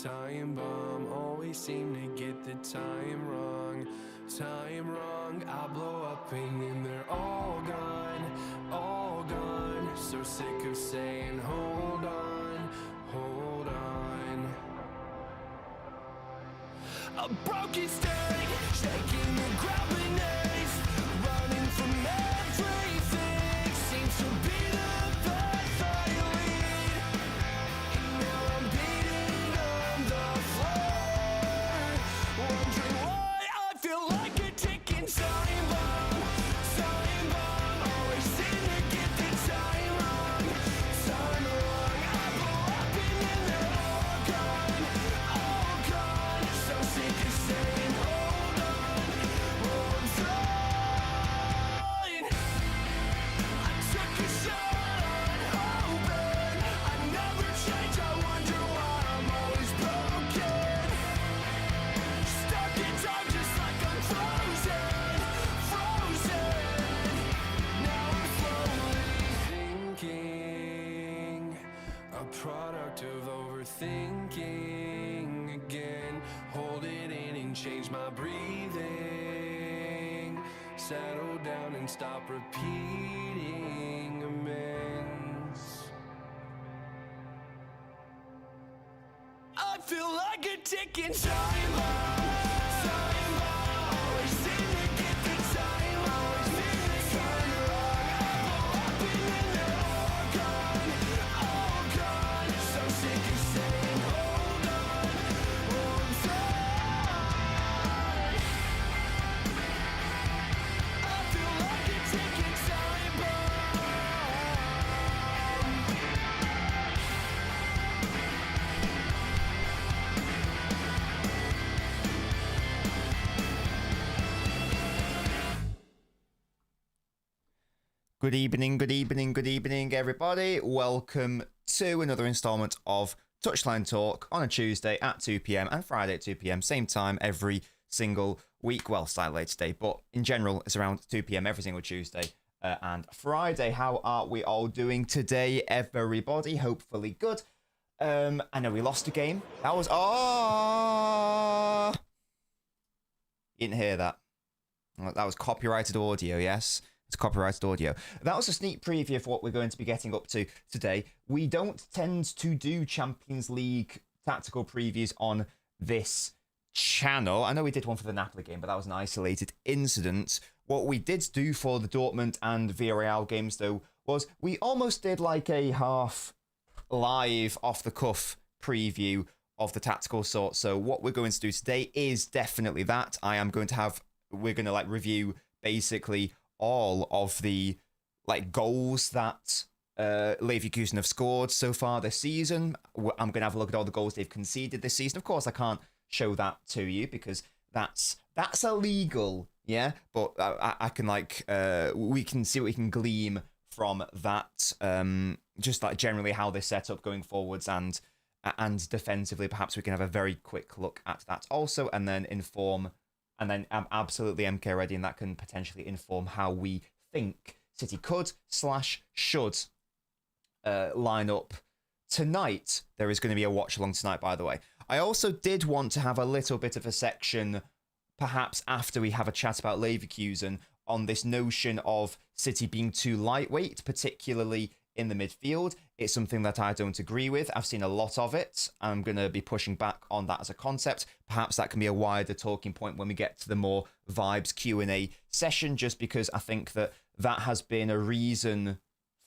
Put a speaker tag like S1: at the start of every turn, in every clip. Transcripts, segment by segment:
S1: time bomb. Always seem to get the time wrong. Time wrong, I blow up and then they're all gone, all gone. So sick of saying hold on, hold on. A broken state, shaking the ground beneath, running from everything, seems to be the path I lead. And now I'm beating on the floor, wondering why I feel like a ticking time bomb. Time bomb, always seem to get the time wrong. Time wrong, I blow up and then they're all gone, all gone. So sick of saying hold on, hold on. I took a shot on hoping I never change. I wonder why I'm always broken. Stuck in time just like I'm frozen, frozen. Now I'm slowly thinking, a product of overthinking again. Hold it in and change my breathing. Settle down and stop repeating amends. I feel like a ticking time bomb. Time bomb, always seem to get the time wrong. Time wrong, I blow up and then they're all gone, all gone. So sick of saying hold on, hold on. I feel like a ticking time bomb.
S2: Good evening, good evening, good evening, everybody. Welcome to another installment of Touchline Talk on a Tuesday at 2 p.m. and Friday at 2 p.m. Same time every single week. Well, slightly later today, but in general, it's around 2 p.m. every single Tuesday and Friday. How are we all doing today, everybody? Hopefully good. I know we lost a game. That was... Oh! You didn't hear that. That was copyrighted audio, yes? It's copyrighted audio. That was a sneak preview of what we're going to be getting up to today. We don't tend to do Champions League tactical previews on this channel. I know we did one for the Napoli game, but that was an isolated incident. What we did do for the Dortmund and Villarreal games, though, was we almost did like a half live off-the-cuff preview of the tactical sort. So what we're going to do today is definitely that. We're going to review basically all of the goals that Leverkusen have scored so far this season. I'm going to have a look at all the goals they've conceded this season. Of course, I can't show that to you because that's illegal, yeah? But I can we can see what we can glean from that, just generally how they're set up going forwards and defensively. Perhaps we can have a very quick look at that also, and then I'm absolutely MK ready, and that can potentially inform how we think City could/should line up tonight. There is going to be a watch along tonight, by the way. I also did want to have a little bit of a section, perhaps after we have a chat about Leverkusen, on this notion of City being too lightweight, particularly in the midfield. It's something that I don't agree with. I've seen a lot of it. I'm going to be pushing back on that as a concept. Perhaps that can be a wider talking point when we get to the more vibes Q&A session, just because I think that has been a reason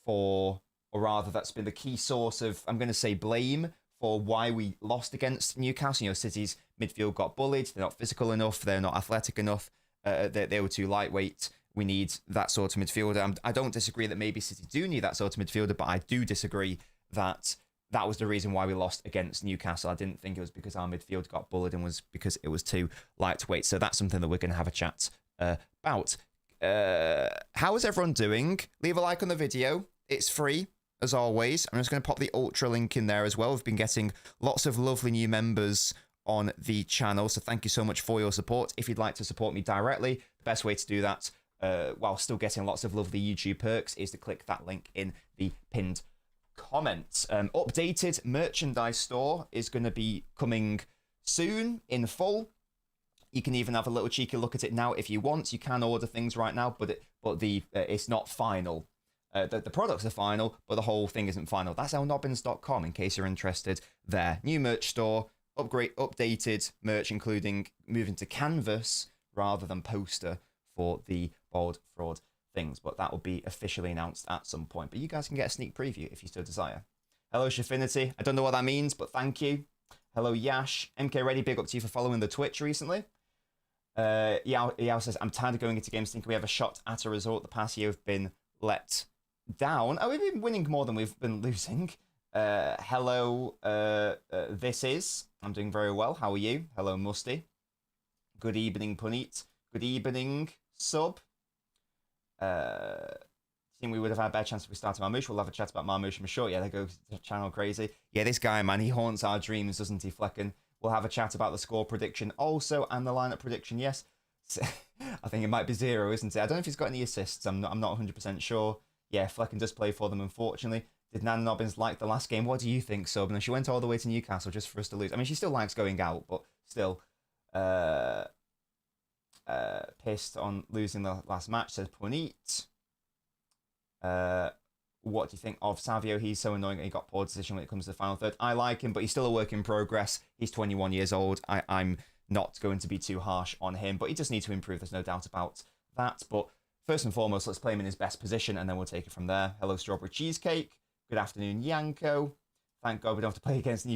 S2: for, or rather that's been the key source of, I'm going to say, blame for why we lost against Newcastle. City's midfield got bullied. They're not physical enough. They're not athletic enough. They were too lightweight. We need that sort of midfielder. I don't disagree that maybe City do need that sort of midfielder, but I do disagree that was the reason why we lost against Newcastle. I didn't think it was because our midfield got bullied and was because it was too lightweight. So that's something that we're going to have a chat about. How is everyone doing? Leave a like on the video. It's free, as always. I'm just going to pop the Ultra link in there as well. We've been getting lots of lovely new members on the channel, so thank you so much for your support. If you'd like to support me directly, the best way to do that while still getting lots of lovely YouTube perks is to click that link in the pinned comment. Updated merchandise store is going to be coming soon in full. You can even have a little cheeky look at it now if you want. You can order things right now, but it's not final. The products are final, but the whole thing isn't final. That's LNobbins.com in case you're interested there. New merch store, updated merch, including moving to canvas rather than poster for the Bold Fraud things. But that will be officially announced at some point. But you guys can get a sneak preview if you so desire. Hello, Shafinity. I don't know what that means, but thank you. Hello, Yash. MK Ready, big up to you for following the Twitch recently. Yao says, I'm tired of going into games thinking we have a shot at a result. The past year have been let down. Oh, we've been winning more than we've been losing. Hello, I'm doing very well. How are you? Hello, Musty. Good evening, Puneet. Good evening, Sub. Think we would have had a better chance if we started Marmouche. We'll have a chat about Marmouche, I'm sure. Yeah, they go to channel crazy. Yeah, this guy, man, he haunts our dreams, doesn't he, Flecken? We'll have a chat about the score prediction also and the lineup prediction, yes. I think it might be 0, isn't it? I don't know if he's got any assists. I'm not 100% sure. Yeah, Flecken does play for them, unfortunately. Did Nobbins like the last game? What do you think, Sub? And she went all the way to Newcastle just for us to lose. I mean, she still likes going out, but still pissed on losing the last match, says Puneet. What do you think of Savio? He's so annoying that he got poor decision when it comes to the final third. I like him, but he's still a work in progress. He's 21 years old. I'm not going to be too harsh on him, but he just needs to improve. There's no doubt about that. But first and foremost, let's play him in his best position, and then we'll take it from there. Hello, Strawberry Cheesecake. Good afternoon, Yanko. Thank God we don't have to play against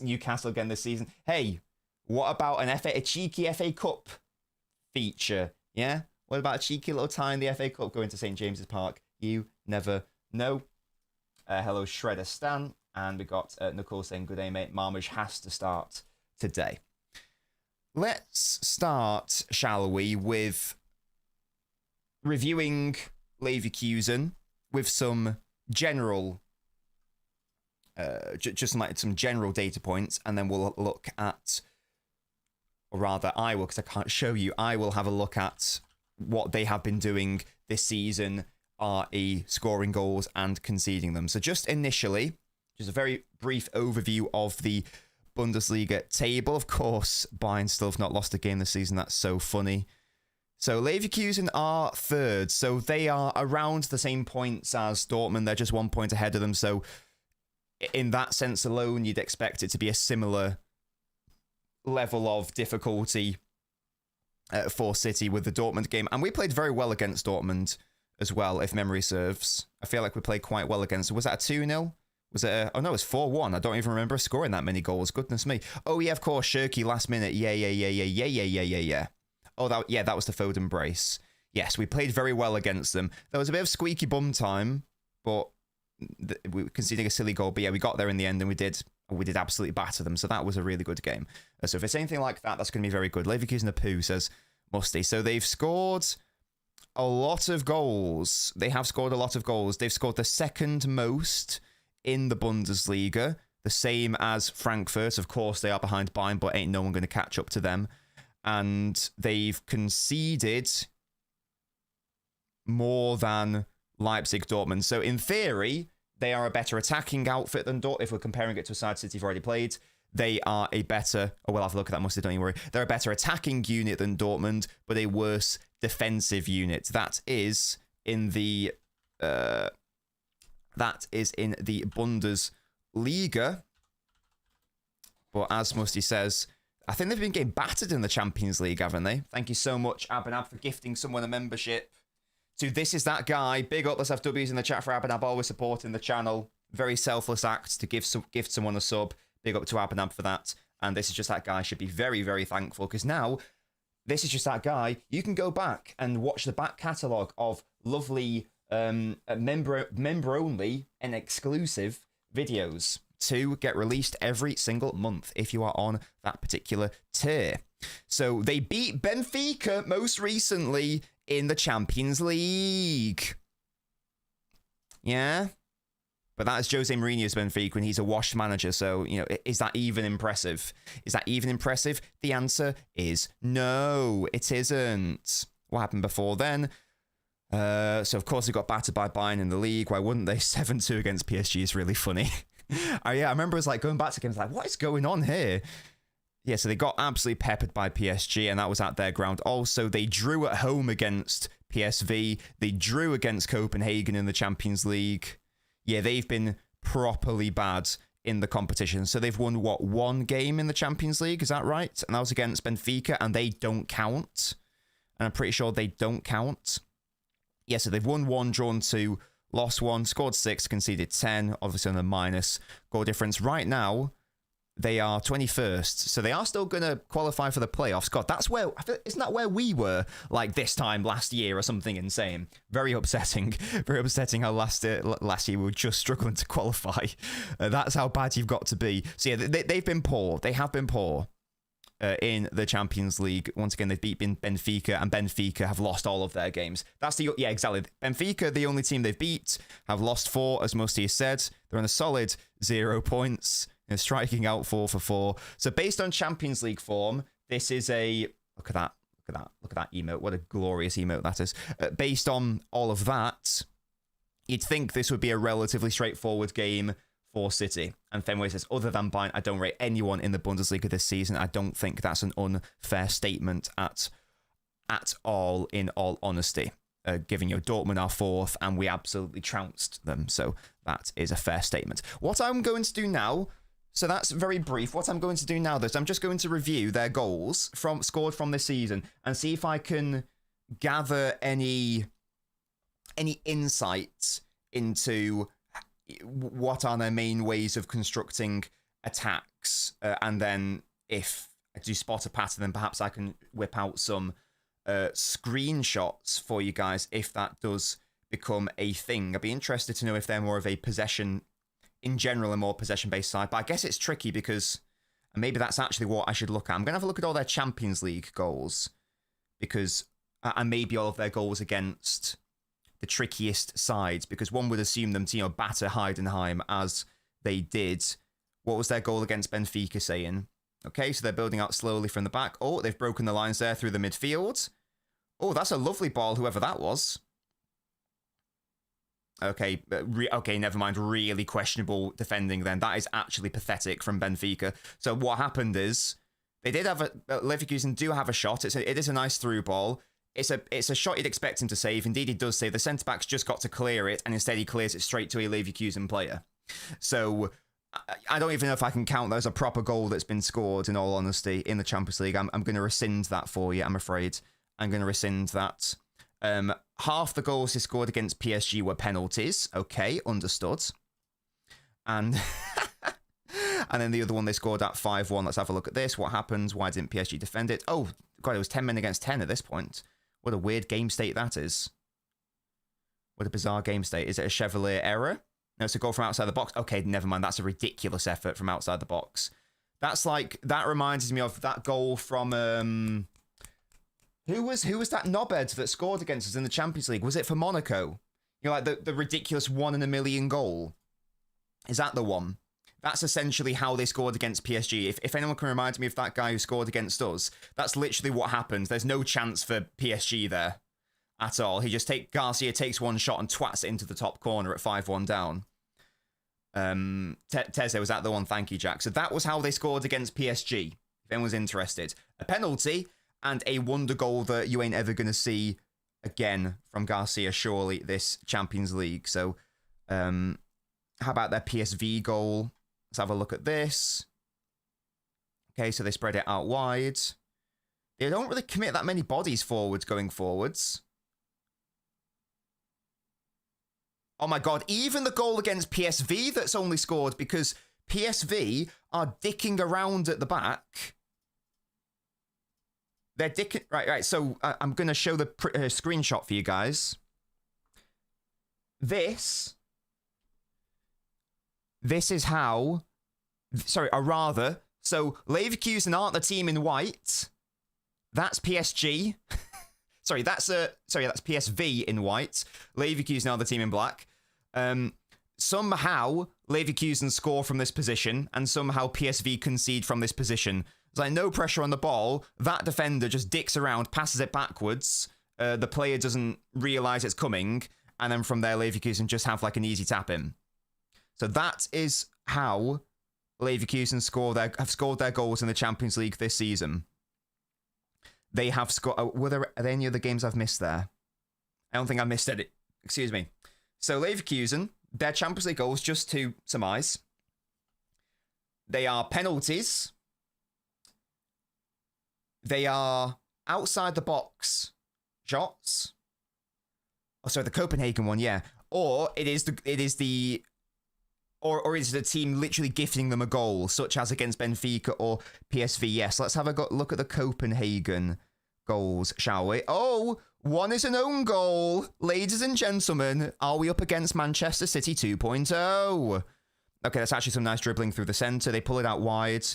S2: Newcastle again this season. Hey, what about a cheeky FA Cup feature? Yeah? What about a cheeky little tie in the FA Cup going to St. James's Park? You never know. Hello, Shredder Stan. And we got Nicole saying, good day, mate. Marmouche has to start today. Let's start, shall we, with reviewing Leverkusen with some general, just like some general data points, and then we'll look at, or rather I will, because I can't show you, I will have a look at what they have been doing this season, i.e. scoring goals and conceding them. So just initially, just a very brief overview of the Bundesliga table. Of course, Bayern still have not lost a game this season. That's so funny. So Leverkusen are third. So they are around the same points as Dortmund. They're just 1 point ahead of them. So in that sense alone, you'd expect it to be a similar level of difficulty for City with the Dortmund game. And we played very well against Dortmund as well, if memory serves. I feel like we played quite well against. Was that a 2-0? Was it oh no, it was 4-1. I don't even remember scoring that many goals. Goodness me. Oh yeah, of course, Shirky last minute. Yeah. Oh, that was the Foden brace. Yes, we played very well against them. There was a bit of squeaky bum time, but we were conceding a silly goal. But yeah, we got there in the end, and we did absolutely batter them. So that was a really good game. So if it's anything like that, that's going to be very good. Leverkusen a poo, says Musty. So they've scored a lot of goals. They have scored a lot of goals. They've scored the second most in the Bundesliga, the same as Frankfurt. Of course, they are behind Bayern, but ain't no one going to catch up to them. And they've conceded more than Leipzig, Dortmund. So in theory, they are a better attacking outfit than Dortmund. If we're comparing it to a side City have already played, they are a better... Oh, we'll have a look at that, Mustard, don't you worry. They're a better attacking unit than Dortmund, but a worse defensive unit. That is in the Bundesliga. But as Musty says, I think they've been getting battered in the Champions League, haven't they? Thank you so much, Abanab, for gifting someone a membership. So this is that guy. Big up, let's have W's in the chat for Abanab, always supporting the channel. Very selfless act to gift someone a sub. Big up to Abanab for that. And this is just that guy. Should be very, very thankful, because now this is just that guy. You can go back and watch the back catalogue of lovely member-only and exclusive videos to get released every single month if you are on that particular tier. So they beat Benfica most recently in the Champions League. Yeah? But that is Jose Mourinho's Benfica, and he's a washed manager, so, you know, is that even impressive? Is that even impressive? The answer is no, it isn't. What happened before then? So, of course, they got battered by Bayern in the league. Why wouldn't they? 7-2 against PSG is really funny. I remember it was like going back to games like, what is going on here? Yeah, so they got absolutely peppered by PSG, and that was at their ground. Also, they drew at home against PSV. They drew against Copenhagen in the Champions League. Yeah, they've been properly bad in the competition. So they've won, what, one game in the Champions League? Is that right? And that was against Benfica, and they don't count. And I'm pretty sure they don't count. Yeah, so they've won 1, drawn 2, lost 1, scored 6, conceded 10, obviously on a minus goal difference. Right now, they are 21st, so they are still going to qualify for the playoffs. God, that's where, isn't that where we were, like, this time last year or something insane? Very upsetting. Very upsetting how last year we were just struggling to qualify. That's how bad you've got to be. So yeah, they've been poor. They have been poor in the Champions League. Once again, they've beaten Benfica, and Benfica have lost all of their games. Yeah, exactly. Benfica, the only team they've beat, have lost 4, as Musty has said. They're on a solid 0 points. Striking out 4 for 4. So based on Champions League form, this is a... Look at that emote. What a glorious emote that is. Based on all of that, you'd think this would be a relatively straightforward game for City. And Fenway says, other than Bayern, I don't rate anyone in the Bundesliga this season. I don't think that's an unfair statement at all, in all honesty. Giving Dortmund our 4th, and we absolutely trounced them. So that is a fair statement. What I'm going to do now... So that's very brief. What I'm going to do now, though, is I'm just going to review their goals scored from this season and see if I can gather any insights into what are their main ways of constructing attacks. And then if I do spot a pattern, then perhaps I can whip out some screenshots for you guys if that does become a thing. I'd be interested to know if they're more of a possession... in general, a more possession-based side, but I guess it's tricky because maybe that's actually what I should look at. I'm going to have a look at all their Champions League goals because, and maybe all of their goals against the trickiest sides, because one would assume them to, batter Heidenheim as they did. What was their goal against Benfica saying? Okay, so they're building out slowly from the back. Oh, they've broken the lines there through the midfield. Oh, that's a lovely ball, whoever that was. Okay, okay, never mind. Really questionable defending then. That is actually pathetic from Benfica. So what happened is they did have Leverkusen do have a shot. It is a nice through ball. It's a shot you'd expect him to save. Indeed, he does save. The centre-back's just got to clear it, and instead he clears it straight to a Leverkusen player. So I don't even know if I can count that as a proper goal that's been scored, in all honesty, in the Champions League. I'm going to rescind that for you, I'm afraid. I'm going to rescind that. Half the goals he scored against PSG were penalties. Okay, understood. And and then the other one they scored at 5-1. Let's have a look at this. What happens? Why didn't PSG defend it? Oh, God, it was 10 men against 10 at this point. What a weird game state that is. What a bizarre game state. Is it a Chevalier error? No, it's a goal from outside the box. Okay, never mind. That's a ridiculous effort from outside the box. That's like, that reminds me of that goal from... Who was that knobhead that scored against us in the Champions League? Was it for Monaco? Like the ridiculous 1 in a million goal. Is that the one? That's essentially how they scored against PSG. If anyone can remind me of that guy who scored against us, that's literally what happened. There's no chance for PSG there at all. Garcia takes one shot and twats it into the top corner at 5-1 down. Teze, was that the one? Thank you, Jack. So that was how they scored against PSG, if anyone's interested. A penalty and a wonder goal that you ain't ever going to see again from Garcia, surely, this Champions League. So, how about their PSV goal? Let's have a look at this. Okay, so they spread it out wide. They don't really commit that many bodies forwards going forwards. Oh my God, even the goal against PSV that's only scored because PSV are dicking around at the back. They're dicking... Right. So I'm going to show the screenshot for you guys. This is how... Sorry, or rather... So Leverkusen aren't the team in white. That's PSG. that's PSV in white. Leverkusen are the team in black. Somehow Leverkusen score from this position, and somehow PSV concede from this position. It's like no pressure on the ball. That defender just dicks around, passes it backwards, the player doesn't realize it's coming, and then from there Leverkusen just have like an easy tap in. So that is how Leverkusen have scored their goals in the Champions League this season. They have scored. Are there any other games I've missed there? I don't think I missed it. Excuse me. So Leverkusen, their Champions League goals, just to surmise, they are penalties. They are outside the box shots. Oh, sorry, the Copenhagen one, yeah. Or it is the team literally gifting them a goal, such as against Benfica or PSV. Yes, let's have a look at the Copenhagen goals, shall we? Oh, one is an own goal. Ladies and gentlemen, are we up against Manchester City 2.0? Okay, that's actually some nice dribbling through the centre. They pull it out wide.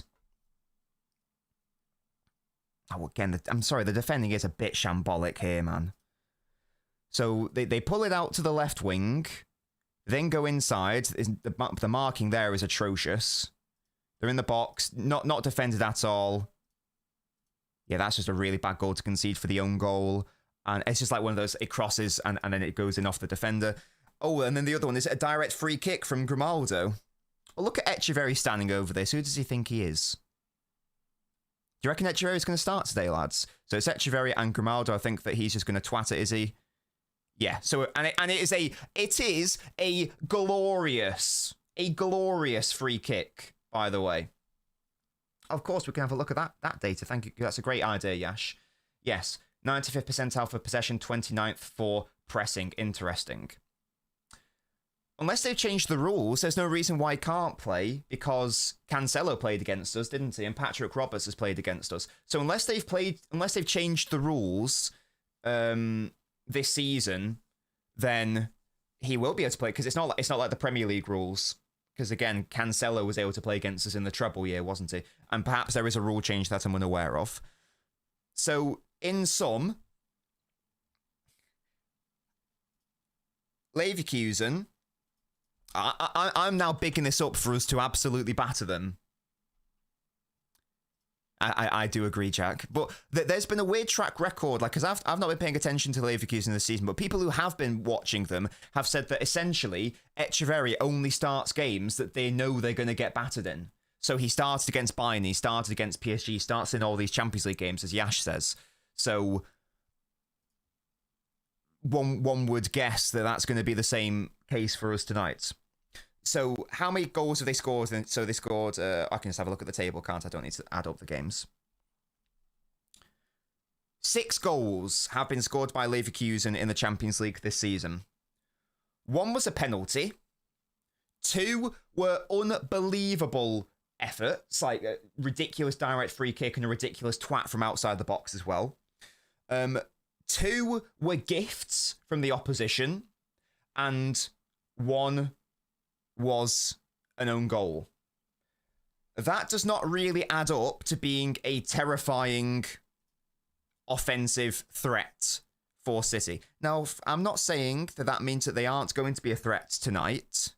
S2: Oh, again, I'm sorry, the defending is a bit shambolic here, man. So they pull it out to the left wing, then go inside. The marking there is atrocious. They're in the box, not defended at all. Yeah, that's just a really bad goal to concede for the own goal. And it's just like one of those, it crosses and then it goes in off the defender. Oh, and then the other one is a direct free kick from Grimaldo. Well, look at Echeverry standing over this. Who does he think he is? Do you reckon Echeverry's going to start today, lads? So it's Echeverry and Grimaldo. I think that he's just going to twat it, is he? Yeah. So it is a glorious free kick, by the way. Of course, we can have a look at that data. Thank you. That's a great idea, Yash. Yes. 95th percentile for possession, 29th for pressing. Interesting. Unless they've changed the rules, there's no reason why he can't play, because Cancelo played against us, didn't he? And Patrick Roberts has played against us. So unless they've changed the rules this season, then he will be able to play, because it's not like the Premier League rules. Because again, Cancelo was able to play against us in the treble year, wasn't he? And perhaps there is a rule change that I'm unaware of. So in sum, Leverkusen, I'm now bigging this up for us to absolutely batter them. I do agree, Jack. But there's been a weird track record, like, because I've not been paying attention to Leverkusen this season, but people who have been watching them have said that essentially Echeverry only starts games that they know they're going to get battered in. So he started against Bayern, he started against PSG, starts in all these Champions League games, as Yash says. So one would guess that that's going to be the same case for us tonight. So how many goals have they scored? So they scored, I can just have a look at the table, can't I? Don't need to add up the games. 6 goals have been scored by Leverkusen in the Champions League this season. 1 was a penalty. 2 were unbelievable efforts, like a ridiculous direct free kick and a ridiculous twat from outside the box as well. 2 were gifts from the opposition, and 1 was an own goal. That does not really add up to being a terrifying offensive threat for City. Now, I'm not saying that means that they aren't going to be a threat tonight,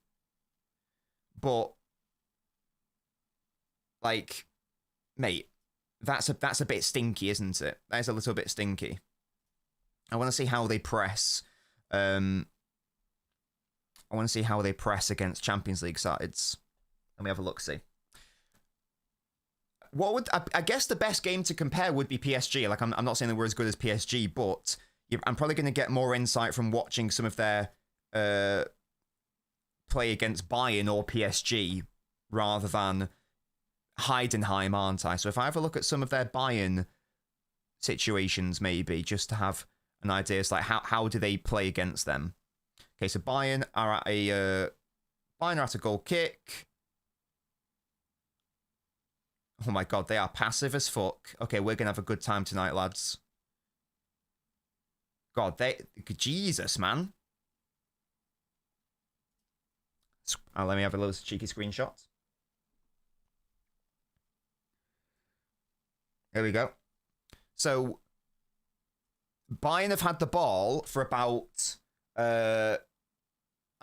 S2: but, like, mate, that's a bit stinky, isn't it? That is a little bit stinky. I want to see how they press. I want to see how they press against Champions League sides. Let me have a look-see. I guess the best game to compare would be PSG. Like, I'm not saying that we're as good as PSG, but I'm probably going to get more insight from watching some of their play against Bayern or PSG rather than Heidenheim, aren't I? So if I have a look at some of their Bayern situations, maybe, just to have an idea, it's like how do they play against them? Okay, so Bayern are at a goal kick. Oh my god, they are passive as fuck. Okay, we're gonna have a good time tonight, lads. God, Jesus, man. Let me have a little cheeky screenshot. There we go. So Bayern have had the ball for about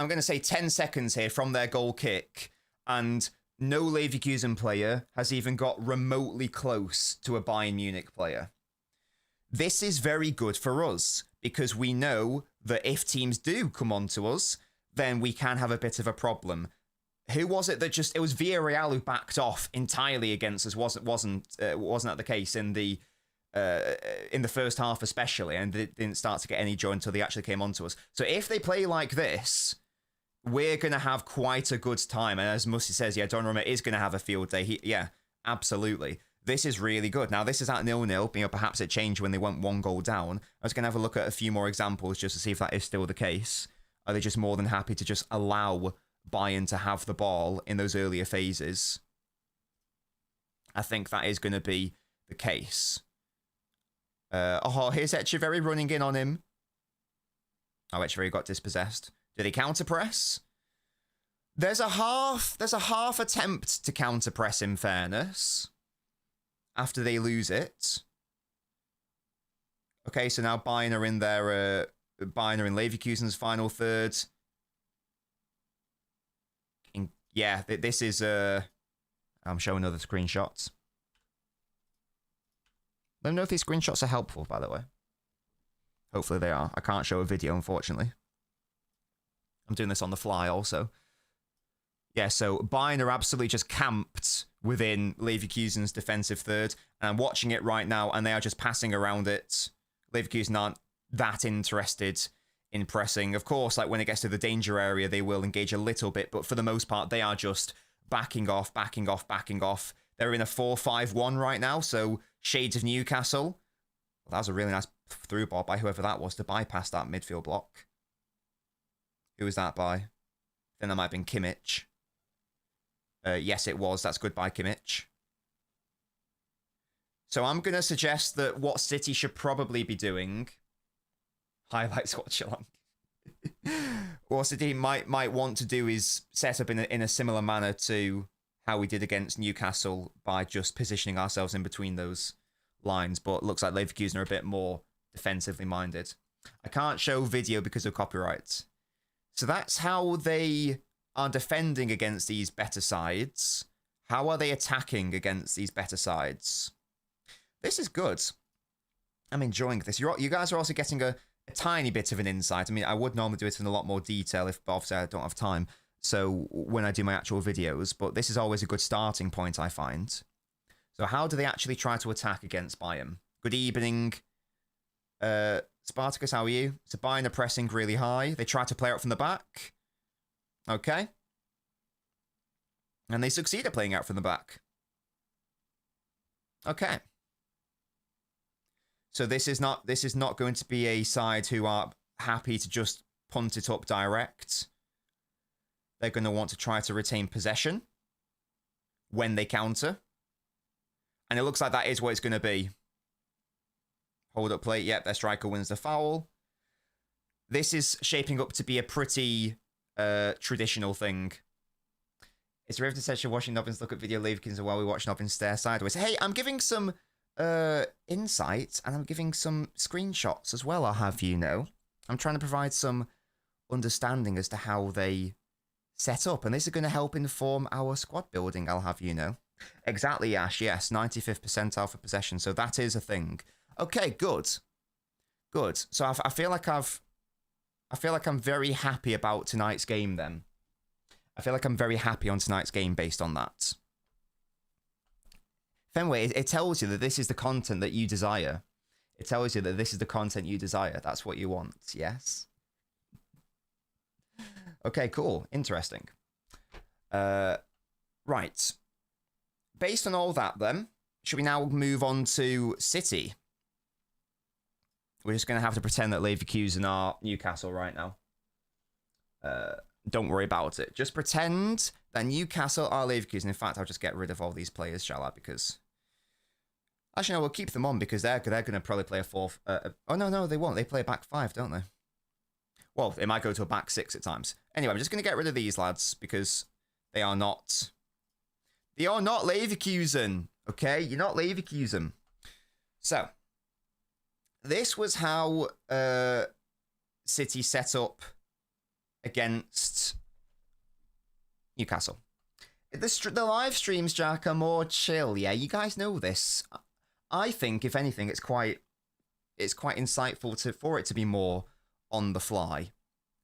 S2: I'm going to say 10 seconds here from their goal kick, and no Leverkusen player has even got remotely close to a Bayern Munich player. This is very good for us, because we know that if teams do come on to us, then we can have a bit of a problem. Who was it that just... It was Villarreal who backed off entirely against us. Wasn't that the case in the first half especially, and they didn't start to get any joy until they actually came on to us. So if they play like this, we're going to have quite a good time. And as Mussy says, yeah, Donnarumma is going to have a field day. Yeah, absolutely. This is really good. Now, this is at 0-0. You know, perhaps it changed when they went 1 goal down. I was going to have a look at a few more examples just to see if that is still the case. Are they just more than happy to just allow Bayern to have the ball in those earlier phases? I think that is going to be the case. Here's Echeverry running in on him. Oh, Echeverry got dispossessed. Did he counter press? There's a half attempt to counter press, in fairness, after they lose it. Okay, so now Bayern are in their Bayern are in Leverkusen's final third. Yeah, this is I'm showing other screenshots. Let me know if these screenshots are helpful, by the way. Hopefully they are. I can't show a video, unfortunately. I'm doing this on the fly also. Yeah, so Bayern are absolutely just camped within Leverkusen's defensive third. And I'm watching it right now, and they are just passing around it. Leverkusen aren't that interested in pressing. Of course, like when it gets to the danger area, they will engage a little bit. But for the most part, they are just backing off, backing off, backing off. They're in a 4-5-1 right now, so shades of Newcastle. Well, that was a really nice through ball by whoever that was to bypass that midfield block. Who was that by? Then that might have been Kimmich. Yes, it was. That's good by Kimmich. So I'm going to suggest that what City should probably be doing... Highlights Watchalong. What City might want to do is set up in a similar manner to how we did against Newcastle by just positioning ourselves in between those lines. But it looks like Leverkusen are a bit more defensively minded. I can't show video because of copyright. So that's how they are defending against these better sides. How are they attacking against these better sides? This is good. I'm enjoying this. You guys are also getting a tiny bit of an insight. I mean, I would normally do it in a lot more detail if obviously I don't have time. So when I do my actual videos, but this is always a good starting point, I find. So how do they actually try to attack against Bayern? Good evening. Spartacus, how are you? So Bayern are pressing really high. They try to play out from the back. Okay. And they succeed at playing out from the back. Okay. So this is not going to be a side who are happy to just punt it up direct. They're going to want to try to retain possession when they counter. And it looks like that is what it's going to be. Hold up play. Yep, their striker wins the foul. This is shaping up to be a pretty traditional thing. It's Riveted session watching Nobbins look at video Leverkusen while we watch Nobbins stare sideways. Hey, I'm giving some insight and I'm giving some screenshots as well, I'll have you know. I'm trying to provide some understanding as to how they set up. And this is going to help inform our squad building, I'll have you know. Exactly, Ash. Yes, 95th percentile for possession. So that is a thing. Okay, good. Good. So I feel like I'm very happy about tonight's game then. I feel like I'm very happy on tonight's game based on that. Fenway, it tells you that this is the content that you desire. It tells you that this is the content you desire. That's what you want, yes? Okay, cool. Interesting. Right. Based on all that then, should we now move on to City? We're just going to have to pretend that Leverkusen are Newcastle right now. Don't worry about it. Just pretend that Newcastle are Leverkusen. In fact, I'll just get rid of all these players, shall I? Because... Actually, no, we'll keep them on because they're going to probably play a fourth... oh, no, they won't. They play a back five, don't they? Well, it might go to a back six at times. Anyway, I'm just going to get rid of these lads because they are not... They are not Leverkusen, okay? You're not Leverkusen. So... This was how City set up against Newcastle. The live streams, Jack, are more chill, yeah? You guys know this. I think, if anything, it's quite it's quite insightful for it to be more on the fly,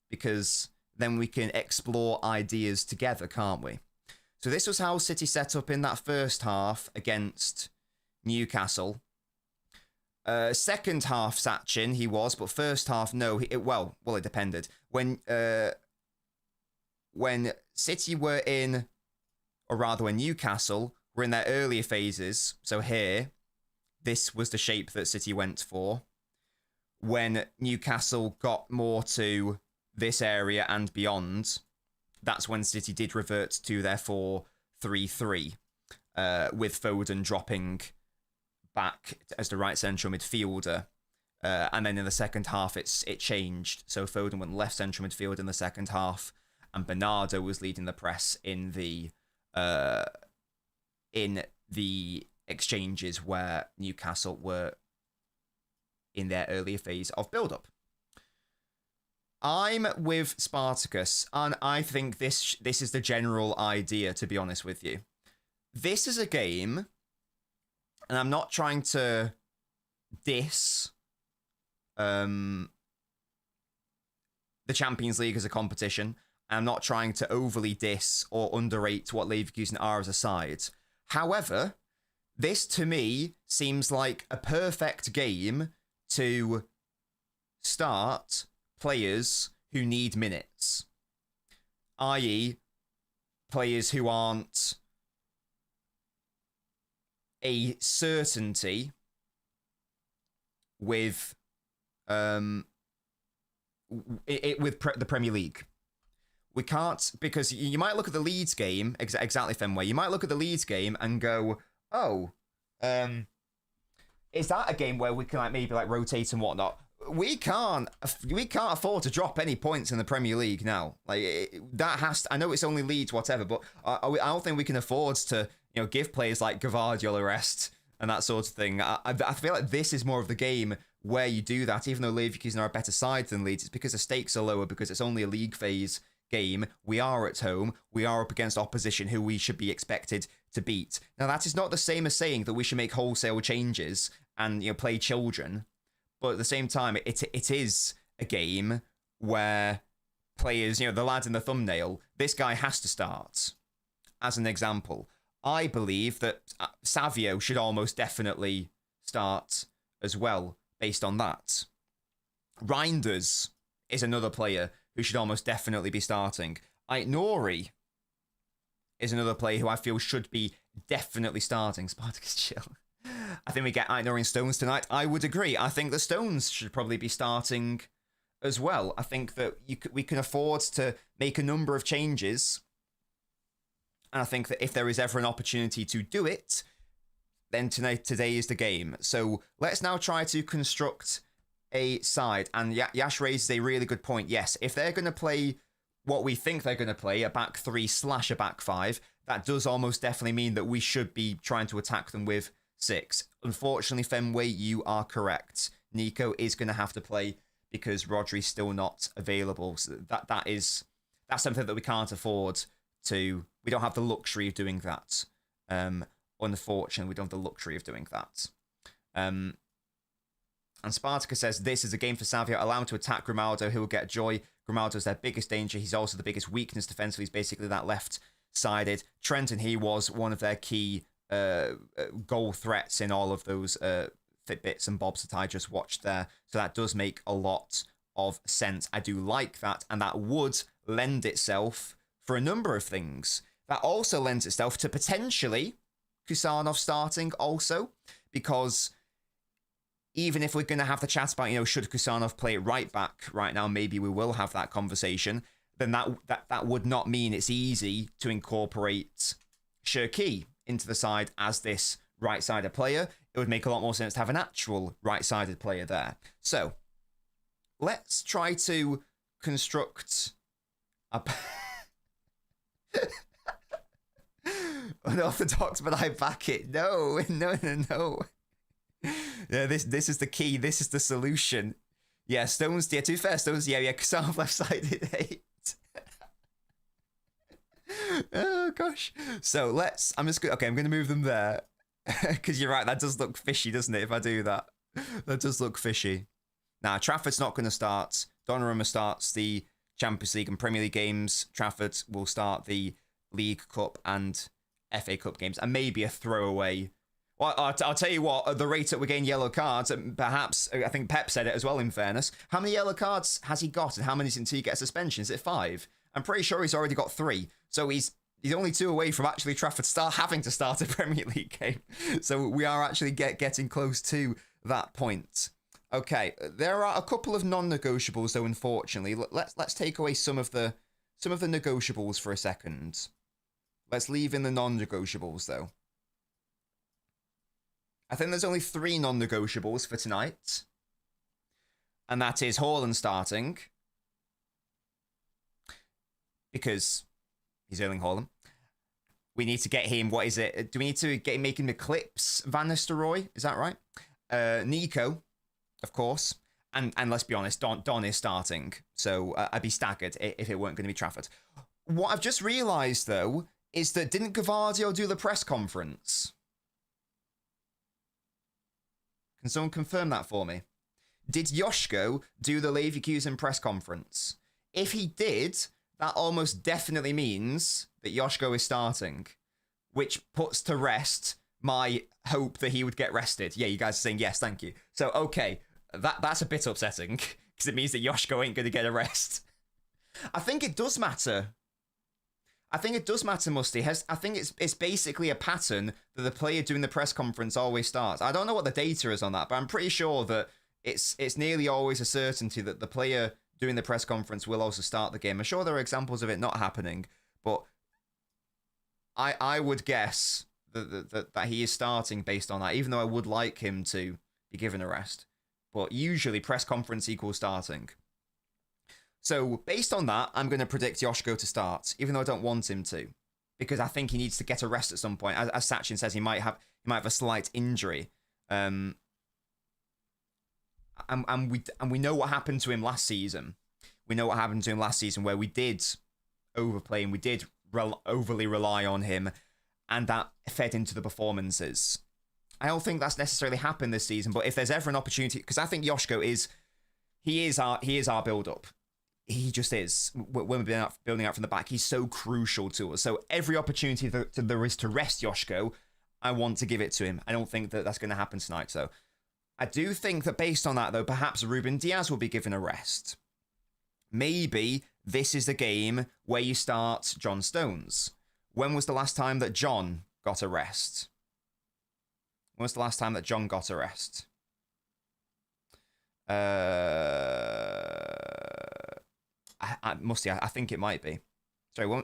S2: because then we can explore ideas together, can't we? So this was how City set up in that first half against Newcastle. Second half Sachin he was, but first half no. Well, it depended. When City were in, or rather when Newcastle were in their earlier phases, so here, this was the shape that City went for. When Newcastle got more to this area and beyond, that's when City did revert to their 4-3-3, with Foden dropping back as the right central midfielder. And then in the second half, it changed. So Foden went left central midfield in the second half, and Bernardo was leading the press in the exchanges where Newcastle were in their earlier phase of build-up. I'm with Spartacus, and I think this is the general idea, to be honest with you. This is a game, and I'm not trying to diss the Champions League as a competition. I'm not trying to overly diss or underrate what Leverkusen are as a side. However, this to me seems like a perfect game to start players who need minutes, i.e. players who aren't a certainty with the Premier League. We can't, because you might look at the Leeds game, exactly Fenway, you might look at the Leeds game and go, oh, is that a game where we can maybe rotate and whatnot? We can't afford to drop any points in the Premier League now. That has to, I know it's only Leeds, whatever, but I don't think we can afford to give players like Gvardiol a rest and that sort of thing. I feel like this is more of the game where you do that, even though Leverkusen are a better side than Leeds. It's because the stakes are lower, because it's only a league phase game. We are at home. We are up against opposition who we should be expected to beat. Now, that is not the same as saying that we should make wholesale changes and play children. But at the same time, it is a game where players, the lad in the thumbnail, this guy has to start. As an example, I believe that Savio should almost definitely start as well, based on that. Reinders is another player who should almost definitely be starting. Nori is another player who I feel should be definitely starting. Spartacus chill. I think we get Nori and Stones tonight. I would agree. I think the Stones should probably be starting as well. I think that we can afford to make a number of changes. And I think that if there is ever an opportunity to do it, then today is the game. So let's now try to construct a side. And Yash raises a really good point. Yes, if they're going to play what we think they're going to play, a back three / a back five, that does almost definitely mean that we should be trying to attack them with 6. Unfortunately, Fenway, you are correct. Nico is going to have to play because Rodri's still not available. So that's something that we can't afford to. We don't have the luxury of doing that. Unfortunately, we don't have the luxury of doing that. And Spartacus says, this is a game for Savio. Allow him to attack Grimaldo. He will get joy. Grimaldo's their biggest danger. He's also the biggest weakness defensively. He's basically that left-sided. Trent, and he was one of their key goal threats in all of those bits and bobs that I just watched there. So that does make a lot of sense. I do like that, and that would lend itself for a number of things. That also lends itself to potentially Kusanov starting also, because even if we're going to have the chat about, should Kusanov play right back right now, maybe we will have that conversation, then that would not mean it's easy to incorporate Shirky into the side as this right-sided player. It would make a lot more sense to have an actual right-sided player there. So, let's try to construct a... Unorthodox, but I back it. No. Yeah, this is the key. This is the solution. Yeah, Stones. Yeah, to be fair, Stones. Yeah. Kusanov left-sided 8. Oh gosh. So let's. I'm just. Okay, I'm going to move them there because you're right. That does look fishy, doesn't it? If I do that. That does look fishy. Now, Trafford's not going to start. Donnarumma starts the Champions League and Premier League games. Trafford will start the League Cup and FA Cup games, and maybe a throwaway. Well, I'll tell you what, at the rate that we're getting yellow cards, and perhaps, I think Pep said it as well, in fairness, how many yellow cards has he got, and how many until he gets a suspension? Is it 5? I'm pretty sure he's already got 3. So he's only 2 away from actually Trafford having to start a Premier League game. So we are actually getting close to that point. Okay, there are a couple of non-negotiables, though, unfortunately. Let's take away some of the negotiables for a second. Let's leave in the non-negotiables, though. I think there's only 3 non-negotiables for tonight. And that is Haaland starting. Because he's Erling Haaland. We need to get him, what is it? Do we need to get him making the clips? Van Nistelrooy, is that right? Nico, of course. And let's be honest, Don is starting. So I'd be staggered if it weren't going to be Trafford. What I've just realised, though, is that didn't Gavardio do the press conference? Can someone confirm that for me? Did Joshko do the Leverkusen press conference? If he did, that almost definitely means that Joshko is starting, which puts to rest my hope that he would get rested. Yeah, you guys are saying yes, thank you. So, okay, that's a bit upsetting, because it means that Joshko ain't going to get a rest. I think it does matter. I think it does matter, Musty. I think it's basically a pattern that the player doing the press conference always starts. I don't know what the data is on that, but I'm pretty sure that it's nearly always a certainty that the player doing the press conference will also start the game. I'm sure there are examples of it not happening, but I would guess that he is starting based on that, even though I would like him to be given a rest. But usually press conference equals starting. So based on that, I'm going to predict Joshko to start, even though I don't want him to, because I think he needs to get a rest at some point. As Sachin says, he might have a slight injury. And we know what happened to him last season. We know what happened to him last season, where we did overplay and we did overly rely on him, and that fed into the performances. I don't think that's necessarily happened this season, but if there's ever an opportunity, because I think Joshko is our build-up. He just is. When we're building out from the back, he's so crucial to us. So every opportunity that there is to rest Joshko, I want to give it to him. I don't think that that's going to happen tonight. So I do think that based on that, though, perhaps Ruben Diaz will be given a rest. Maybe this is the game where you start John Stones. When was the last time that John got a rest? When was the last time that John got a rest? I think it might be. Sorry.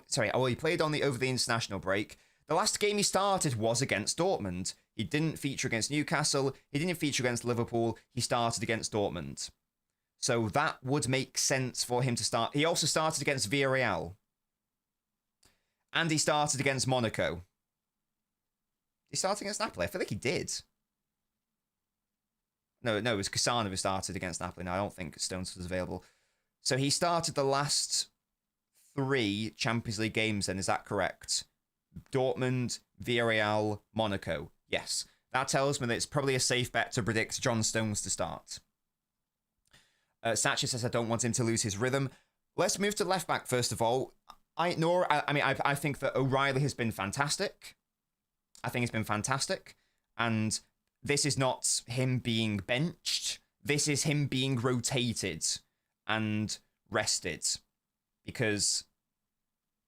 S2: He played over the international break. The last game he started was against Dortmund. He didn't feature against Newcastle. He didn't feature against Liverpool. He started against Dortmund. So that would make sense for him to start. He also started against Villarreal. And he started against Monaco. He started against Napoli? I feel like he did. No, it was Cassano who started against Napoli. No, I don't think Stones was available. So he started the last 3 Champions League games then, is that correct? Dortmund, Villarreal, Monaco. Yes. That tells me that it's probably a safe bet to predict John Stones to start. Sachi says I don't want him to lose his rhythm. Let's move to left back first of all. I think that O'Reilly has been fantastic. I think he's been fantastic. And this is not him being benched. This is him being rotated and rested, because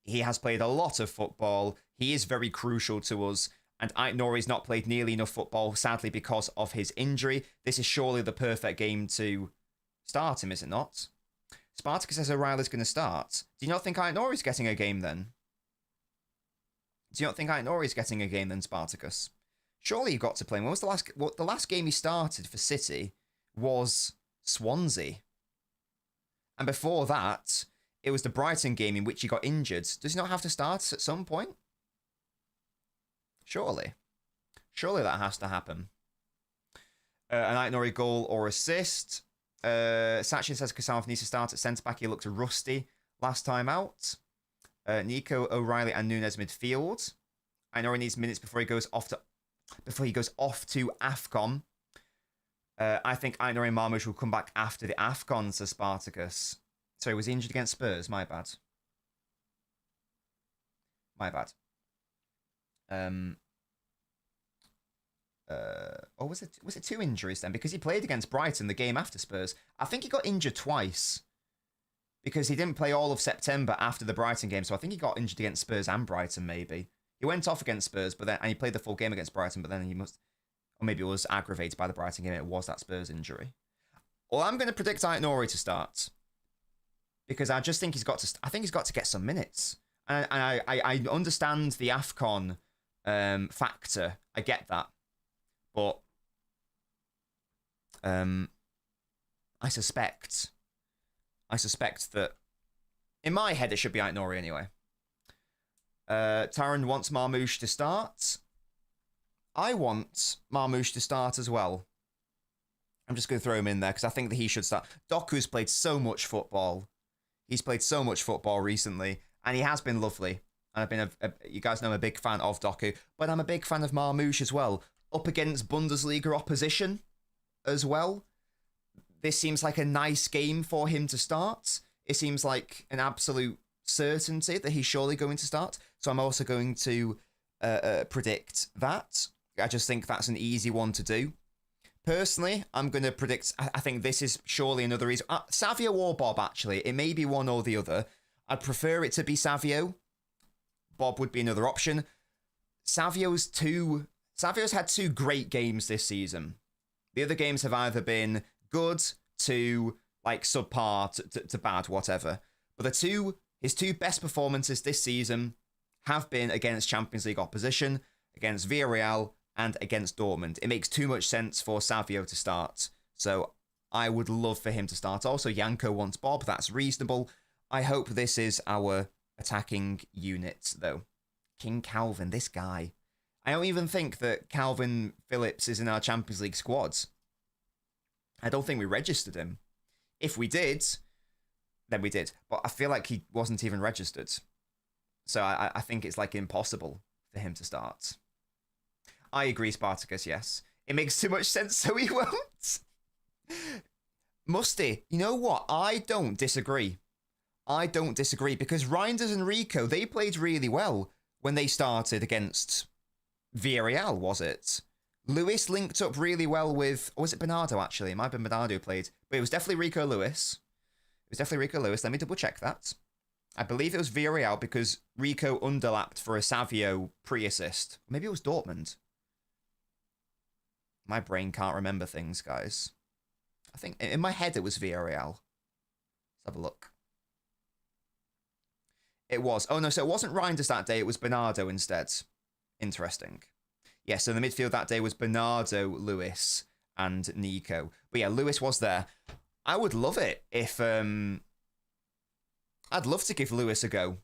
S2: he has played a lot of football. He is very crucial to us, and Ait-Nouri's not played nearly enough football, sadly, because of his injury. This is surely the perfect game to start him, is it not? Spartacus says O'Reilly's going to start. Do you not think Ait-Nouri's getting a game then? Do you not think Ait-Nouri's getting a game then, Spartacus? Surely you got to play him. When was the last game he started for City was Swansea. And before that, it was the Brighton game in which he got injured. Does he not have to start at some point? Surely. Surely that has to happen. An Ait-Nouri goal or assist. Sachin says Kasanov needs to start at centre-back. He looked rusty last time out. Nico, O'Reilly and Nunes midfield. Ait-Nouri needs minutes before he goes off to AFCON. I think Ainur Marmoush will come back after the AFCON, says Spartacus. Sorry, was he injured against Spurs? My bad. My bad. Or was it 2 injuries then? Because he played against Brighton the game after Spurs. I think he got injured twice. Because he didn't play all of September after the Brighton game, so I think he got injured against Spurs and Brighton, maybe. He went off against Spurs, and he played the full game against Brighton, but then he must... Or maybe it was aggravated by the Brighton game. It was that Spurs injury. Well, I'm going to predict Aït-Nouri to start. Because I just think he's got to... I think he's got to get some minutes. And I understand the AFCON factor. I get that. But I suspect that in my head it should be Aït-Nouri anyway. Taran wants Marmoush to start. I want Marmoush to start as well. I'm just going to throw him in there because I think that he should start. Doku's played so much football. He's played so much football recently, and he has been lovely. And I've been you guys know I'm a big fan of Doku, but I'm a big fan of Marmoush as well. Up against Bundesliga opposition as well. This seems like a nice game for him to start. It seems like an absolute certainty that he's surely going to start. So I'm also going to predict that. I just think that's an easy one to do. Personally, I'm going to predict... I think this is surely another reason. Savio or Bob, actually. It may be one or the other. I'd prefer it to be Savio. Bob would be another option. Savio's had 2 great games this season. The other games have either been good to like subpar to bad, whatever. But his 2 best performances this season have been against Champions League opposition, against Villarreal, and against Dortmund. It makes too much sense for Savio to start. So I would love for him to start. Also, Yanko wants Bob. That's reasonable. I hope this is our attacking unit, though. King Calvin, this guy. I don't even think that Calvin Phillips is in our Champions League squads. I don't think we registered him. If we did, then we did. But I feel like he wasn't even registered. So I think it's like impossible for him to start. I agree, Spartacus, yes. It makes too much sense, so he won't. Musty, you know what? I don't disagree. Because Reinders and Rico, they played really well when they started against Villarreal, was it? Lewis linked up really well with... Or was it Bernardo, actually? It might have been Bernardo who played. But it was definitely Rico Lewis. Let me double check that. I believe it was Villarreal because Rico underlapped for a Savio pre-assist. Maybe it was Dortmund. My brain can't remember things, guys. I think in my head it was Villarreal. Let's have a look. It was. Oh, no, so it wasn't Reinders that day. It was Bernardo instead. Interesting. Yeah, so the midfield that day was Bernardo, Lewis, and Nico. But yeah, Lewis was there. I would love it if... I'd love to give Lewis a go.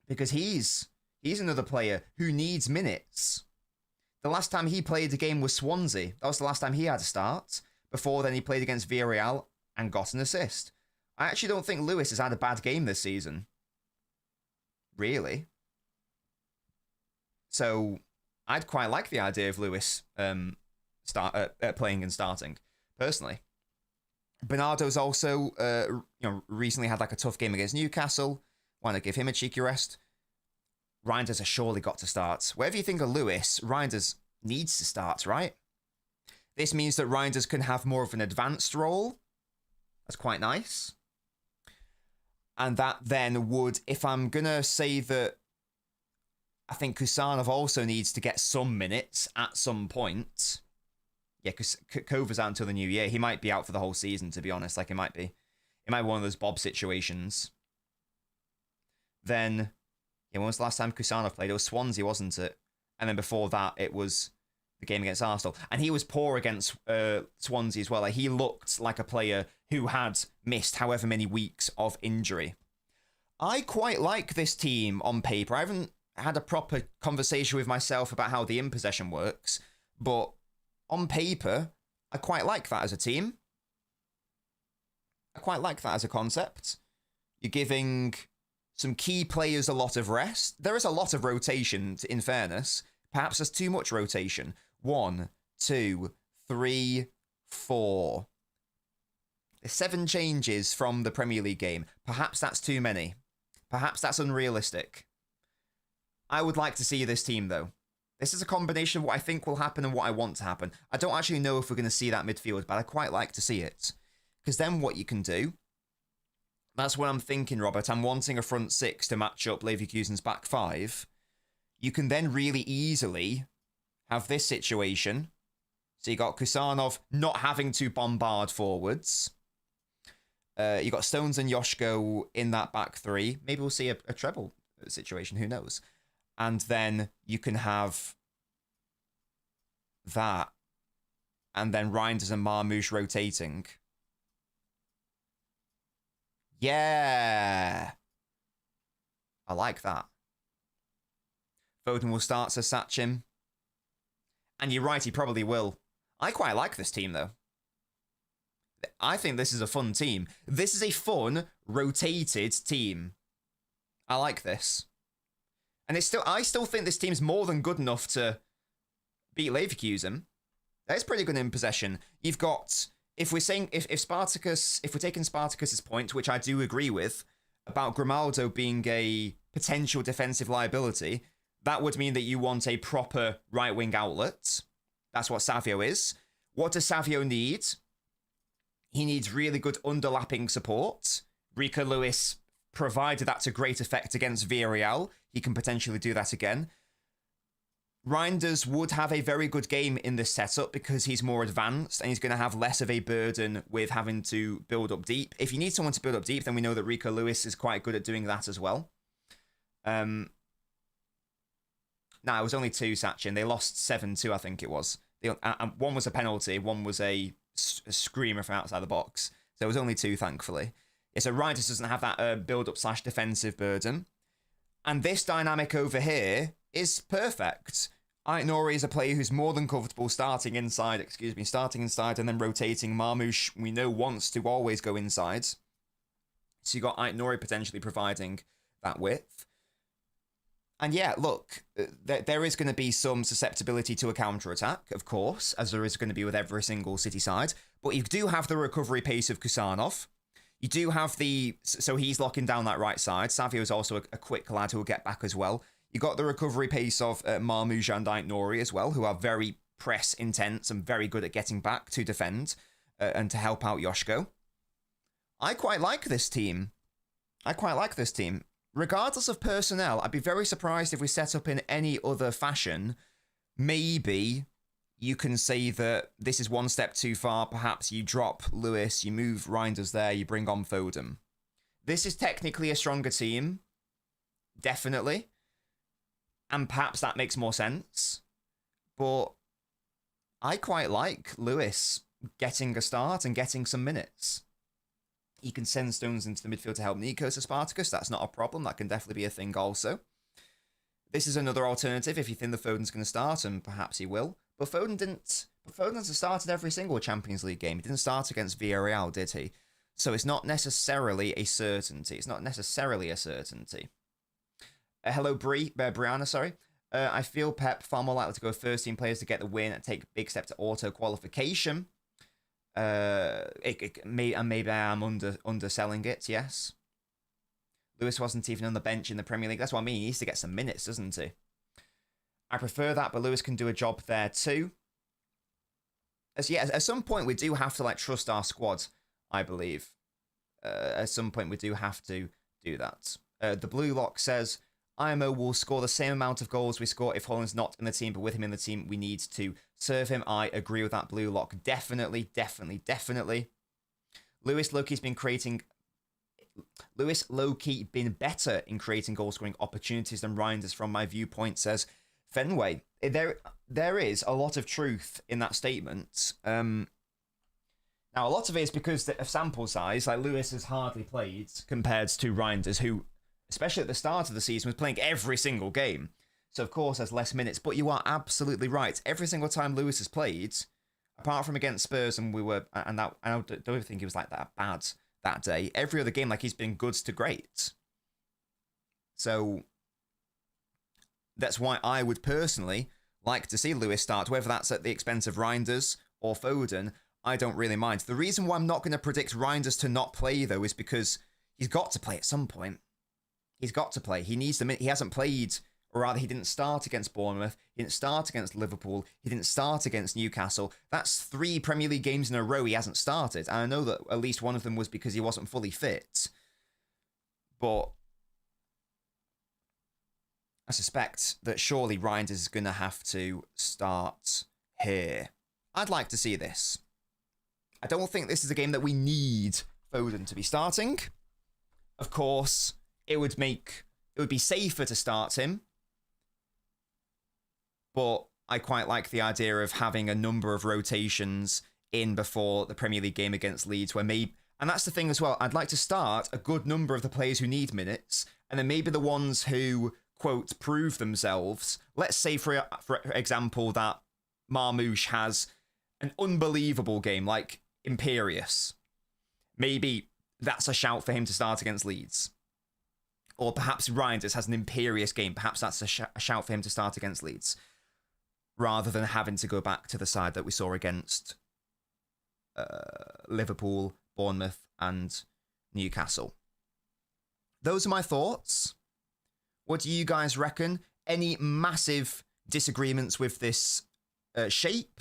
S2: Because he's another player who needs minutes. The last time he played a game was Swansea. That was the last time he had a start. Before then, he played against Villarreal and got an assist. I actually don't think Lewis has had a bad game this season. Really. So, I'd quite like the idea of Lewis playing and starting, personally. Bernardo's also, recently had like a tough game against Newcastle. Why not give him a cheeky rest? Reinders has surely got to start. Whatever you think of Lewis, Reinders needs to start, right? This means that Reinders can have more of an advanced role. That's quite nice. And that then would, if I'm going to say that I think Kusanov also needs to get some minutes at some point. Yeah, because Kova's out until the new year. He might be out for the whole season, to be honest. Like, it might be one of those Bob situations. Then, yeah, when was the last time Kusanov played? It was Swansea, wasn't it? And then before that, it was the game against Arsenal. And he was poor against Swansea as well. Like, he looked like a player who had missed however many weeks of injury. I quite like this team on paper. I haven't had a proper conversation with myself about how the in-possession works, but on paper, I quite like that as a team. I quite like that as a concept. You're giving some key players a lot of rest. There is a lot of rotation, in fairness. Perhaps there's too much rotation. 1, 2, 3, 4. 7 changes from the Premier League game. Perhaps that's too many. Perhaps that's unrealistic. I would like to see this team, though. This is a combination of what I think will happen and what I want to happen. I don't actually know if we're going to see that midfield, but I quite like to see it. Because then what you can do, that's what I'm thinking, Robert. I'm wanting a front 6 to match up Leverkusen's back 5. You can then really easily have this situation. So you got Kusanov not having to bombard forwards. You got Stones and Yoshko in that back 3. Maybe we'll see a treble situation. Who knows? And then you can have that. And then Reinders and Marmoush rotating. Yeah. I like that. Foden will start, says Sachin. And you're right, he probably will. I quite like this team, though. I think this is a fun team. This is a fun, rotated team. I like this. And I still think this team's more than good enough to beat Leverkusen. That's pretty good in possession. You've got, if we're saying, if we're taking Spartacus's point, which I do agree with, about Grimaldo being a potential defensive liability, that would mean that you want a proper right-wing outlet. That's what Savio is. What does Savio need? He needs really good underlapping support. Rico Lewis provided that to great effect against Villarreal. He can potentially do that again. Reinders would have a very good game in this setup because he's more advanced and he's going to have less of a burden with having to build up deep. If you need someone to build up deep, then we know that Rico Lewis is quite good at doing that as well. It was only 2, Sachin. They lost 7-2, I think it was. One was a penalty, one was a screamer from outside the box. So it was only 2, thankfully. Yeah, so Reinders doesn't have that build-up/defensive burden. And this dynamic over here is perfect. Aït-Nouri is a player who's more than comfortable starting inside and then rotating. Marmoush, we know, wants to always go inside. So you got Aït-Nouri potentially providing that width. And yeah, look, there is going to be some susceptibility to a counter-attack, of course, as there is going to be with every single City side. But you do have the recovery pace of Kusanov. You do have so he's locking down that right side. Savio is also a quick lad who will get back as well. You got the recovery pace of Marmoush and Aït-Nouri as well, who are very press intense and very good at getting back to defend and to help out Yoshko. I quite like this team. Regardless of personnel, I'd be very surprised if we set up in any other fashion. Maybe you can say that this is one step too far. Perhaps you drop Lewis, you move Reinders there, you bring on Foden. This is technically a stronger team. Definitely. And perhaps that makes more sense. But I quite like Lewis getting a start and getting some minutes. He can send Stones into the midfield to help Nikos or Spartacus. That's not a problem. That can definitely be a thing also. This is another alternative if you think the Foden's going to start, and perhaps he will. But Foden didn't. But Foden has started every single Champions League game. He didn't start against Villarreal, did he? So it's not necessarily a certainty. Hello, Brianna, sorry. I feel Pep far more likely to go first team players to get the win and take a big step to auto qualification. Maybe I am underselling it, yes. Lewis wasn't even on the bench in the Premier League. That's what I mean. He needs to get some minutes, doesn't he? I prefer that, but Lewis can do a job there too. At some point we do have to trust our squad, I believe. At some point we do have to do that. The Blue Lock says, IMO will score the same amount of goals we score if Holland's not in the team, but with him in the team, we need to serve him. I agree with that, Blue Lock. Definitely. Lewis low-key been better in creating goal-scoring opportunities than Reinders from my viewpoint, says Fenway. There is a lot of truth in that statement. Now, a lot of it is because of sample size. Lewis has hardly played compared to Reinders, who, especially at the start of the season, was playing every single game. So, of course, has less minutes. But you are absolutely right. Every single time Lewis has played, apart from against Spurs, I don't think he was that bad that day. Every other game, he's been good to great. So, that's why I would personally like to see Lewis start, whether that's at the expense of Reinders or Foden. I don't really mind. The reason why I'm not going to predict Reinders to not play, though, is because he's got to play at some point. He's got to play. He needs to. He hasn't played, or rather, he didn't start against Bournemouth. He didn't start against Liverpool. He didn't start against Newcastle. That's 3 Premier League games in a row he hasn't started. And I know that at least one of them was because he wasn't fully fit. But I suspect that surely Reinders is going to have to start here. I'd like to see this. I don't think this is a game that we need Foden to be starting. Of course, it would be safer to start him. But I quite like the idea of having a number of rotations in before the Premier League game against Leeds, where maybe, and that's the thing as well, I'd like to start a good number of the players who need minutes, and then maybe the ones who, quote, prove themselves. Let's say, for example, that Marmoush has an unbelievable game, like Imperious. Maybe that's a shout for him to start against Leeds. Or perhaps Reinders has an Imperious game. Perhaps that's a shout for him to start against Leeds. Rather than having to go back to the side that we saw against Liverpool, Bournemouth, and Newcastle. Those are my thoughts. What do you guys reckon? Any massive disagreements with this shape?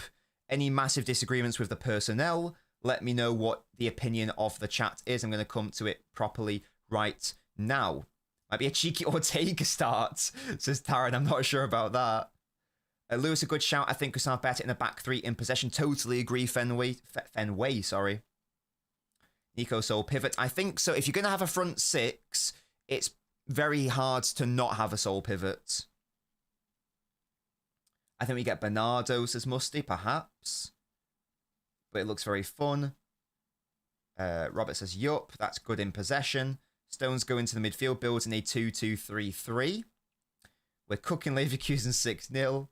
S2: Any massive disagreements with the personnel? Let me know what the opinion of the chat is. I'm going to come to it properly right now. Might be a cheeky Ortega start, says Taran. I'm not sure about that. Lewis, a good shout. I think we sound better in the back 3 in possession. Totally agree, Fenway, sorry. Nico Soul pivot. I think so. If you're going to have a front 6, it's very hard to not have a Soul pivot. I think we get Bernardo, says Musty, perhaps. But it looks very fun. Robert says, yup, that's good in possession. Stones go into the midfield, builds in a 2-2-3-3. We're cooking Leverkusen 6-0.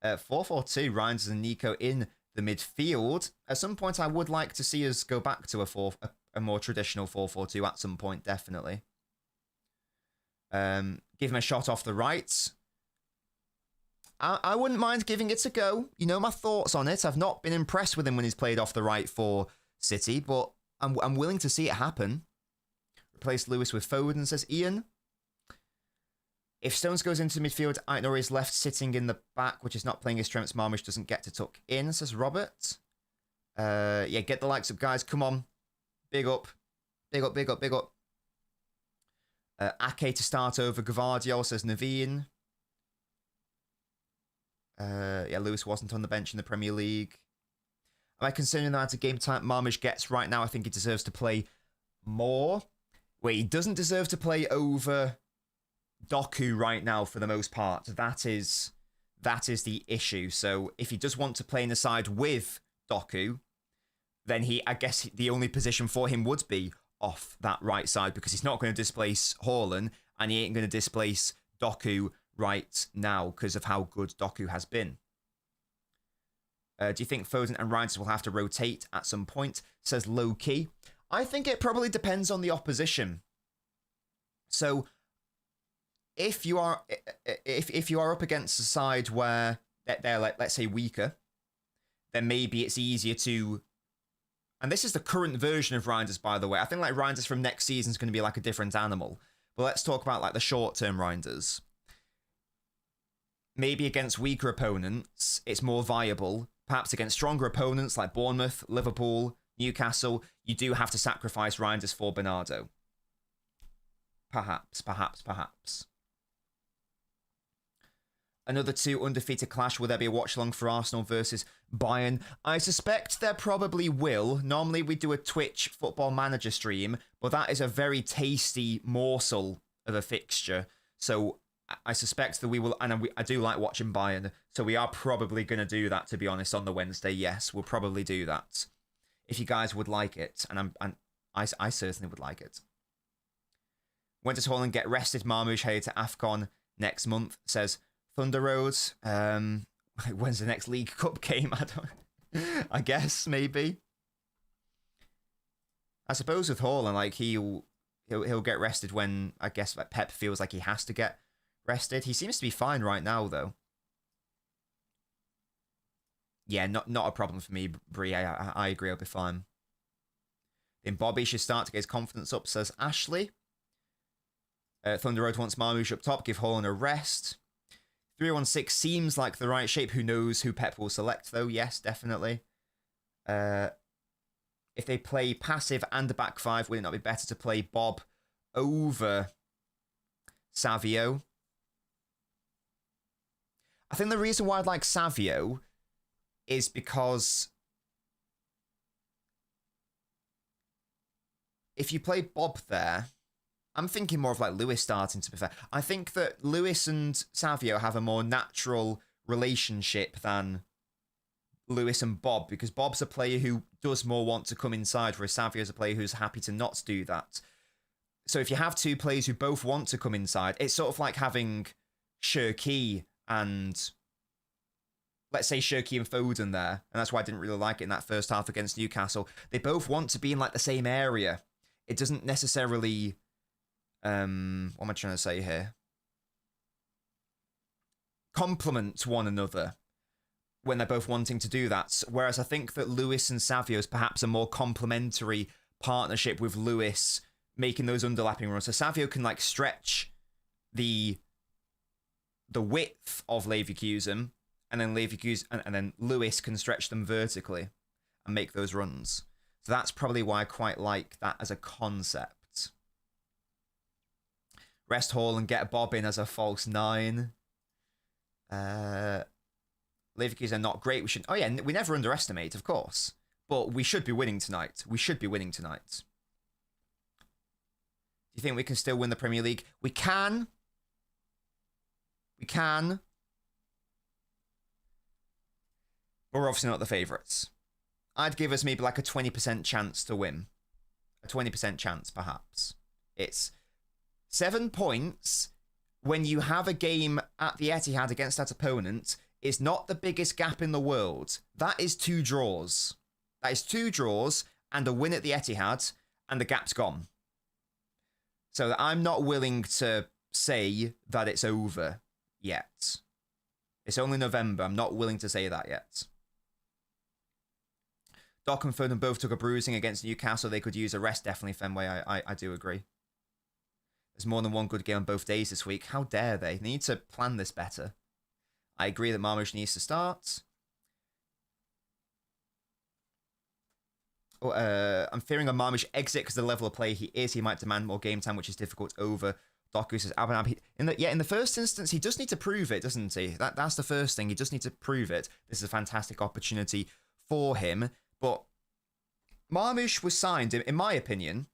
S2: 4-4-2, Reinders and Nico in the midfield. At some point, I would like to see us go back to a more traditional 4-4-2 at some point, definitely. Give him a shot off the right. I wouldn't mind giving it a go. You know my thoughts on it. I've not been impressed with him when he's played off the right for City, but I'm willing to see it happen. Replace Lewis with Foden, says Ian. If Stones goes into midfield, Aitnor is left sitting in the back, which is not playing his strengths. Marmish doesn't get to tuck in, says Robert. Yeah, get the likes up, guys. Come on. Big up. Big up, big up, big up. Ake to start over Gvardiol, says Naveen. Yeah, Lewis wasn't on the bench in the Premier League. Am I concerned with the amount of game time Marmish gets right now? I think he deserves to play more. Wait, he doesn't deserve to play over Doku right now for the most part. That is the issue. So if he does want to play in the side with Doku, then I guess the only position for him would be off that right side, because he's not going to displace Haaland and he ain't going to displace Doku right now because of how good Doku has been. Do you think Foden and Reinders will have to rotate at some point? Says Low-Key. I think it probably depends on the opposition. So if you are up against a side where they're like, let's say, weaker, then maybe it's easier to. And this is the current version of Reinders, by the way. I think like Reinders from next season is going to be like a different animal. But let's talk about like the short-term Reinders. Maybe against weaker opponents, it's more viable. Perhaps against stronger opponents like Bournemouth, Liverpool, Newcastle, you do have to sacrifice Reinders for Bernardo. Perhaps. Another 2 undefeated clash. Will there be a watch-along for Arsenal versus Bayern? I suspect there probably will. Normally we do a Twitch Football Manager stream, but that is a very tasty morsel of a fixture. So I suspect that we will, and I do like watching Bayern, so we are probably going to do that, to be honest, on the Wednesday. Yes, we'll probably do that. If you guys would like it, and I certainly would like it. When does Haaland get rested? Marmoush headed to AFCON next month, says Thunder Roads. When's the next League Cup game? I guess, maybe. I suppose with Haaland, like he'll get rested when, I guess, like Pep feels like he has to get rested. He seems to be fine right now, though. Yeah, not a problem for me, Brie. I agree. I'll be fine. Then Bobby should start to get his confidence up, says Ashley. Thunder Road wants Marmoush up top. Give Holland a rest. 316 seems like the right shape. Who knows who Pep will select, though? Yes, definitely. If they play passive and a back five, would it not be better to play Bob over Savio? I think the reason why I'd like Savio is because if you play Bob there, I'm thinking more of like Lewis starting, to be fair. I think that Lewis and Savio have a more natural relationship than Lewis and Bob, because Bob's a player who does more want to come inside, whereas Savio's a player who's happy to not do that. So if you have two players who both want to come inside, it's sort of like having Shirky and, let's say, Shirky and Foden there. And that's why I didn't really like it in that first half against Newcastle. They both want to be in like the same area. It doesn't necessarily... what am I trying to say here? Complement one another when they're both wanting to do that. Whereas I think that Lewis and Savio is perhaps a more complementary partnership, with Lewis making those underlapping runs. So Savio can like stretch the width of Leverkusen, and then and then Lewis can stretch them vertically and make those runs. So that's probably why I quite like that as a concept. Rest Hall and get Bob in as a false 9. Leverkusen are not great. Oh yeah, we never underestimate, of course. But we should be winning tonight. Do you think we can still win the Premier League? We can. But we're obviously not the favourites. I'd give us maybe like a 20% chance to win. A 20% chance, perhaps. It's 7 points when you have a game at the Etihad against that opponent is not the biggest gap in the world. That is 2 draws. That is 2 draws and a win at the Etihad, and the gap's gone. So I'm not willing to say that it's over yet. It's only November. I'm not willing to say that yet. Doc and Foden both took a bruising against Newcastle. They could use a rest, definitely, Fenway. I do agree. There's more than one good game on both days this week. How dare they? They need to plan this better. I agree that Marmoush needs to start. I'm fearing a Marmoush exit because the level of play he is. He might demand more game time, which is difficult over Doku, says Abenab. In the first instance, he does need to prove it, doesn't he? That's the first thing. He just needs to prove it. This is a fantastic opportunity for him. But Marmoush was signed, in my opinion,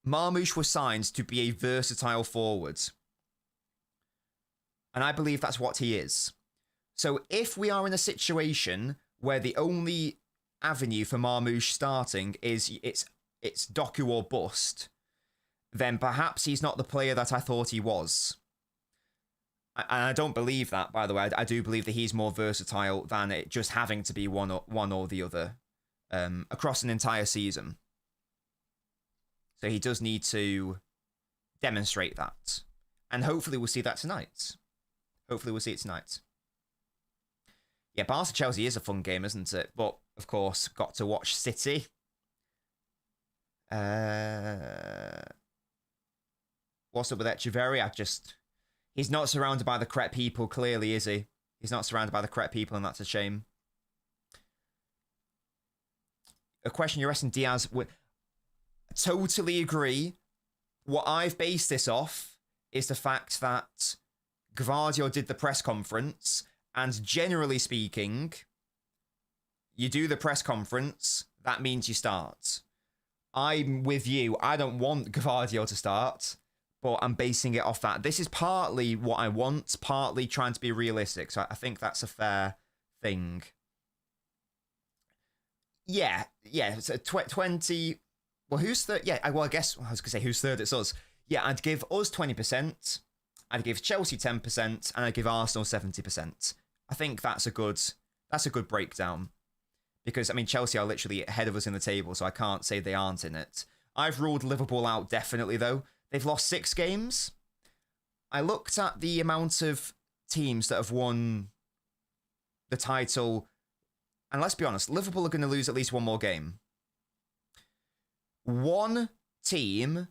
S2: Marmoush was signed to be a versatile forward. And I believe that's what he is. So if we are in a situation where the only avenue for Marmoush starting is it's Doku or bust, then perhaps he's not the player that I thought he was. And I don't believe that, by the way. I do believe that he's more versatile than it just having to be one or the other across an entire season. So he does need to demonstrate that. And hopefully we'll see that tonight. Hopefully we'll see it tonight. Yeah, Barca Chelsea is a fun game, isn't it? But, of course, got to watch City. What's up with Echeverri? He's not surrounded by the correct people, clearly, is he? He's not surrounded by the correct people, and that's a shame. A question you're asking Diaz. Totally agree. What I've based this off is the fact that Gvardio did the press conference, and generally speaking, you do the press conference, that means you start. I'm with you. I don't want Gvardio to start, but I'm basing it off that. This is partly what I want, partly trying to be realistic, so I think that's a fair thing. Yeah, so 20... Well, who's third? Yeah, well, I guess I was going to say who's third. It's us. Yeah, I'd give us 20%. I'd give Chelsea 10%, and I'd give Arsenal 70%. I think that's a good breakdown, because I mean Chelsea are literally ahead of us in the table, so I can't say they aren't in it. I've ruled Liverpool out definitely though. They've lost 6 games. I looked at the amount of teams that have won the title and let's be honest, Liverpool are going to lose at least one more game. One team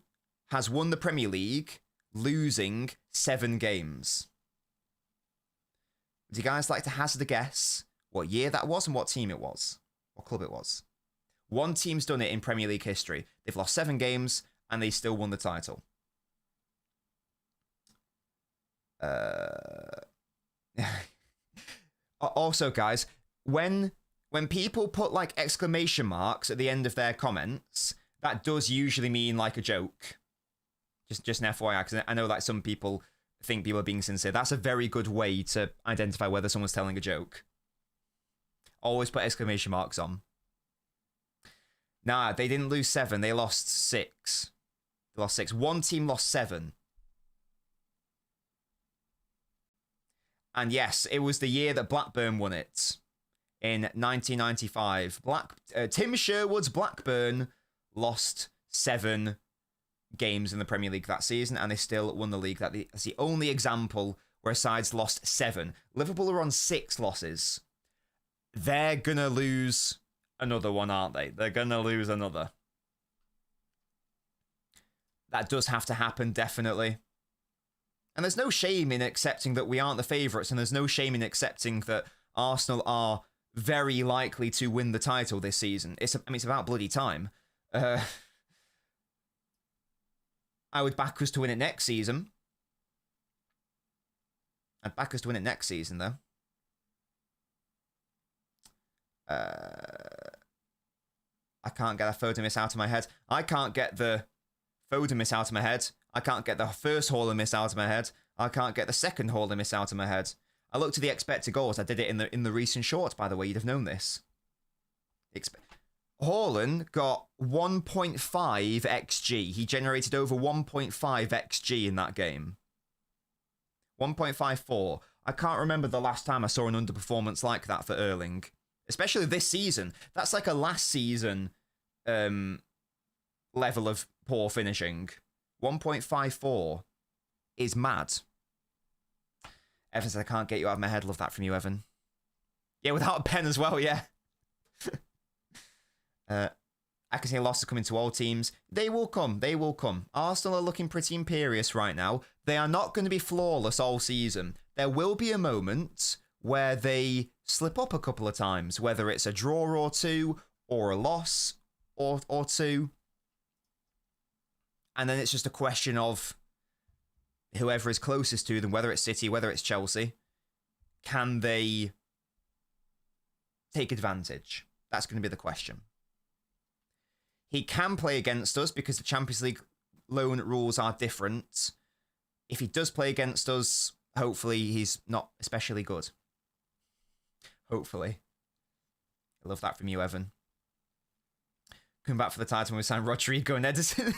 S2: has won the Premier League losing 7 games. Would you guys like to hazard a guess what year that was and what team it was? What club it was? One team's done it in Premier League history. They've lost 7 games and they still won the title. Also, guys, when people put like exclamation marks at the end of their comments, that does usually mean like a joke. Just an FYI, because I know like some people think people are being sincere. That's a very good way to identify whether someone's telling a joke. Always put exclamation marks on. Nah, they didn't lose 7. They lost 6. They lost 6. One team lost 7. And yes, it was the year that Blackburn won it. In 1995. Tim Sherwood's Blackburn lost 7 games in the Premier League that season, and they still won the league. That's the only example where sides lost 7. Liverpool are on 6 losses. They're going to lose another one, aren't they? They're going to lose another. That does have to happen, definitely. And there's no shame in accepting that we aren't the favourites, and there's no shame in accepting that Arsenal are very likely to win the title this season. It's about bloody time. I would back us to win it next season. I'd back us to win it next season, though. I can't get a Foden miss out of my head. I can't get the Foden miss out of my head. I can't get the first Haaland miss out of my head. I can't get the second Haaland miss out of my head. I looked at the expected goals. I did it in the recent shorts, by the way. You'd have known this. Haaland got 1.5 XG. He generated over 1.5 XG in that game. 1.54. I can't remember the last time I saw an underperformance like that for Erling. Especially this season. That's like a last season level of poor finishing. 1.54 is mad. Evan said, I can't get you out of my head. Love that from you, Evan. Yeah, without a pen as well, yeah. I can see losses coming to all teams. They will come. They will come. Arsenal are looking pretty imperious right now. They are not going to be flawless all season. There will be a moment where they slip up a couple of times, whether it's a draw or 2, or a loss or 2. And then it's just a question of whoever is closest to them, whether it's City, whether it's Chelsea, can they take advantage? That's going to be the question. He can play against us because the Champions League loan rules are different. If he does play against us, hopefully he's not especially good. Hopefully. I love that from you, Evan. Coming back for the title when we sign Rodrigo and Edison.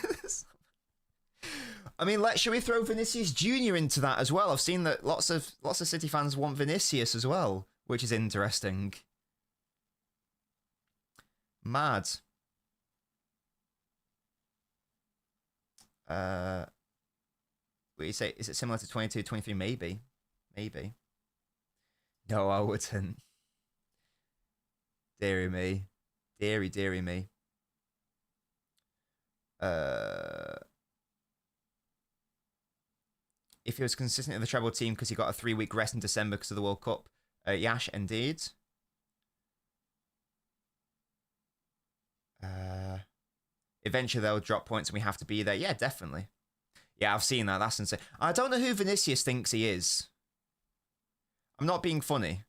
S2: I mean, should we throw Vinicius Jr. into that as well? I've seen that lots of City fans want Vinicius as well, which is interesting. Mad. What do you say? Is it similar to 22, 23? Maybe. Maybe. No, I wouldn't. Deary me. Deary me. If he was consistent in the treble team because he got a 3-week rest in December because of the World Cup. Yash, indeed. Eventually they'll drop points and we have to be there. Yeah, definitely. Yeah, I've seen that. That's insane. I don't know who Vinicius thinks he is. I'm not being funny.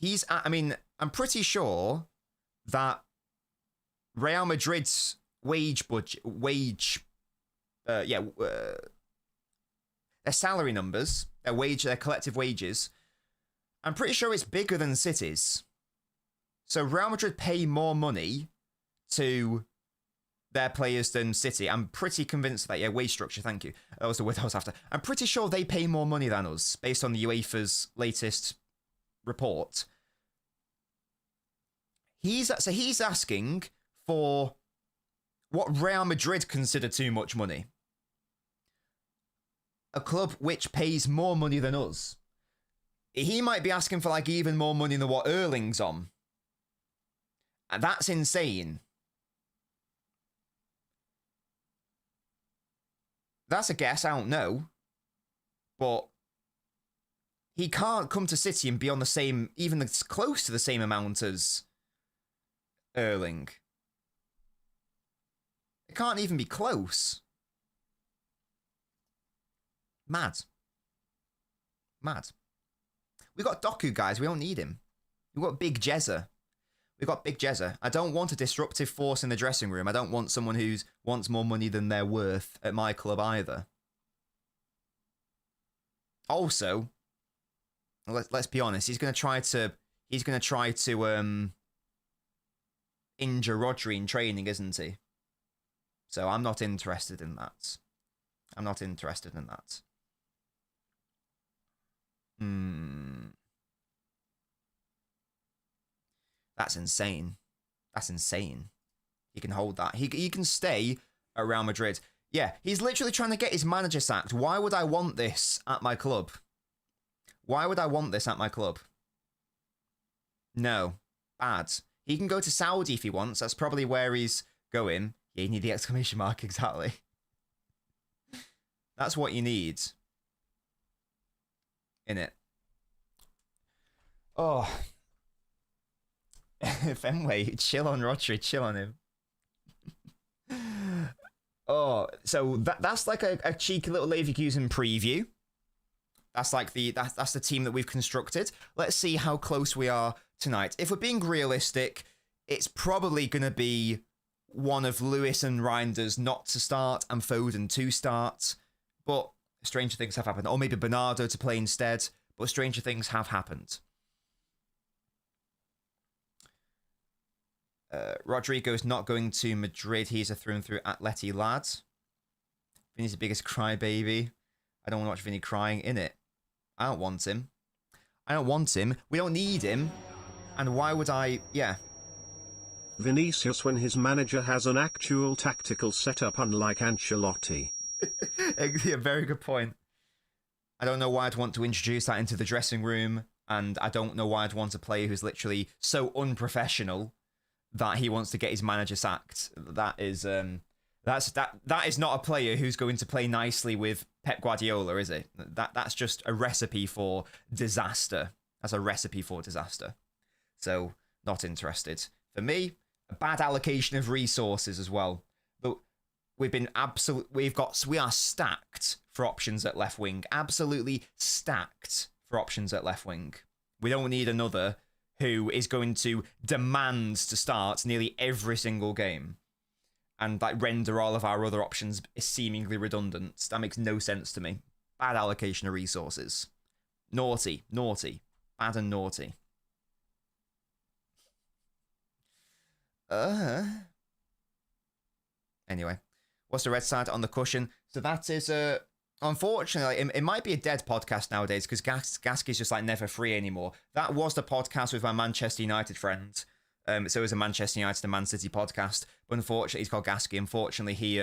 S2: I'm pretty sure that Real Madrid's their salary numbers, their collective wages, I'm pretty sure it's bigger than City's. So Real Madrid pay more money to their players than City. I'm pretty convinced of that. Yeah, wage structure, thank you. That was the word I was after. I'm pretty sure they pay more money than us, based on the UEFA's latest report. He's asking for what Real Madrid consider too much money. A club which pays more money than us. he might be asking for like even more money than what Erling's on. And that's insane. That's a guess, I don't know. But he can't come to City and be on the same, even as close to the same amount as Erling. It can't even be close. Mad. Mad. We got Doku, guys. We don't need him. We've got Big Jezza. We've got Big Jezza. I don't want a disruptive force in the dressing room. I don't want someone who wants more money than they're worth at my club either. Also, let's be honest. He's going to try to injure Rodri in training, isn't he? So I'm not interested in that. I'm not interested in that. That's insane. That's insane. He can hold that. He can stay at Real Madrid. Yeah, he's literally trying to get his manager sacked. Why would I want this at my club? Why would I want this at my club? No. Bad. He can go to Saudi if he wants. That's probably where he's going. Yeah, you need the exclamation mark, exactly. That's what you need. Innit? Oh. Fenway, chill on Rodri, chill on him. Oh, so that's like a cheeky little Leverkusen preview. That's like that's the team that we've constructed. Let's see how close we are tonight. If we're being realistic, it's probably going to be one of Lewis and Reinders not to start and Foden to start. But stranger things have happened. Or maybe Bernardo to play instead. But stranger things have happened. Rodrigo's not going to Madrid. He's a through and through Atleti lad. Vinny's the biggest crybaby. I don't want to watch Vinny crying in it. I don't want him. I don't want him. We don't need him. And why would I? Yeah.
S3: Vinicius when his manager has an actual tactical setup, unlike Ancelotti.
S2: Yeah, very good point. I don't know why I'd want to introduce that into the dressing room, and I don't know why I'd want a player who's literally so unprofessional that he wants to get his manager sacked. That is that is not a player who's going to play nicely with Pep Guardiola, is it? That's just a recipe for disaster. That's a recipe for disaster. So not interested. For me, a bad allocation of resources as well. But we are stacked for options at left wing. Absolutely stacked for options at left wing. We don't need another who is going to demand to start nearly every single game and like render all of our other options seemingly redundant. That makes no sense to me. Bad allocation of resources. Naughty. Bad and naughty. Anyway, what's the red side on the cushion? So that is unfortunately, it might be a dead podcast nowadays because Gasky's just like never free anymore. That was the podcast with my Manchester United friend. So it was a Manchester United and Man City podcast. But unfortunately, he's called Gasky. Unfortunately, he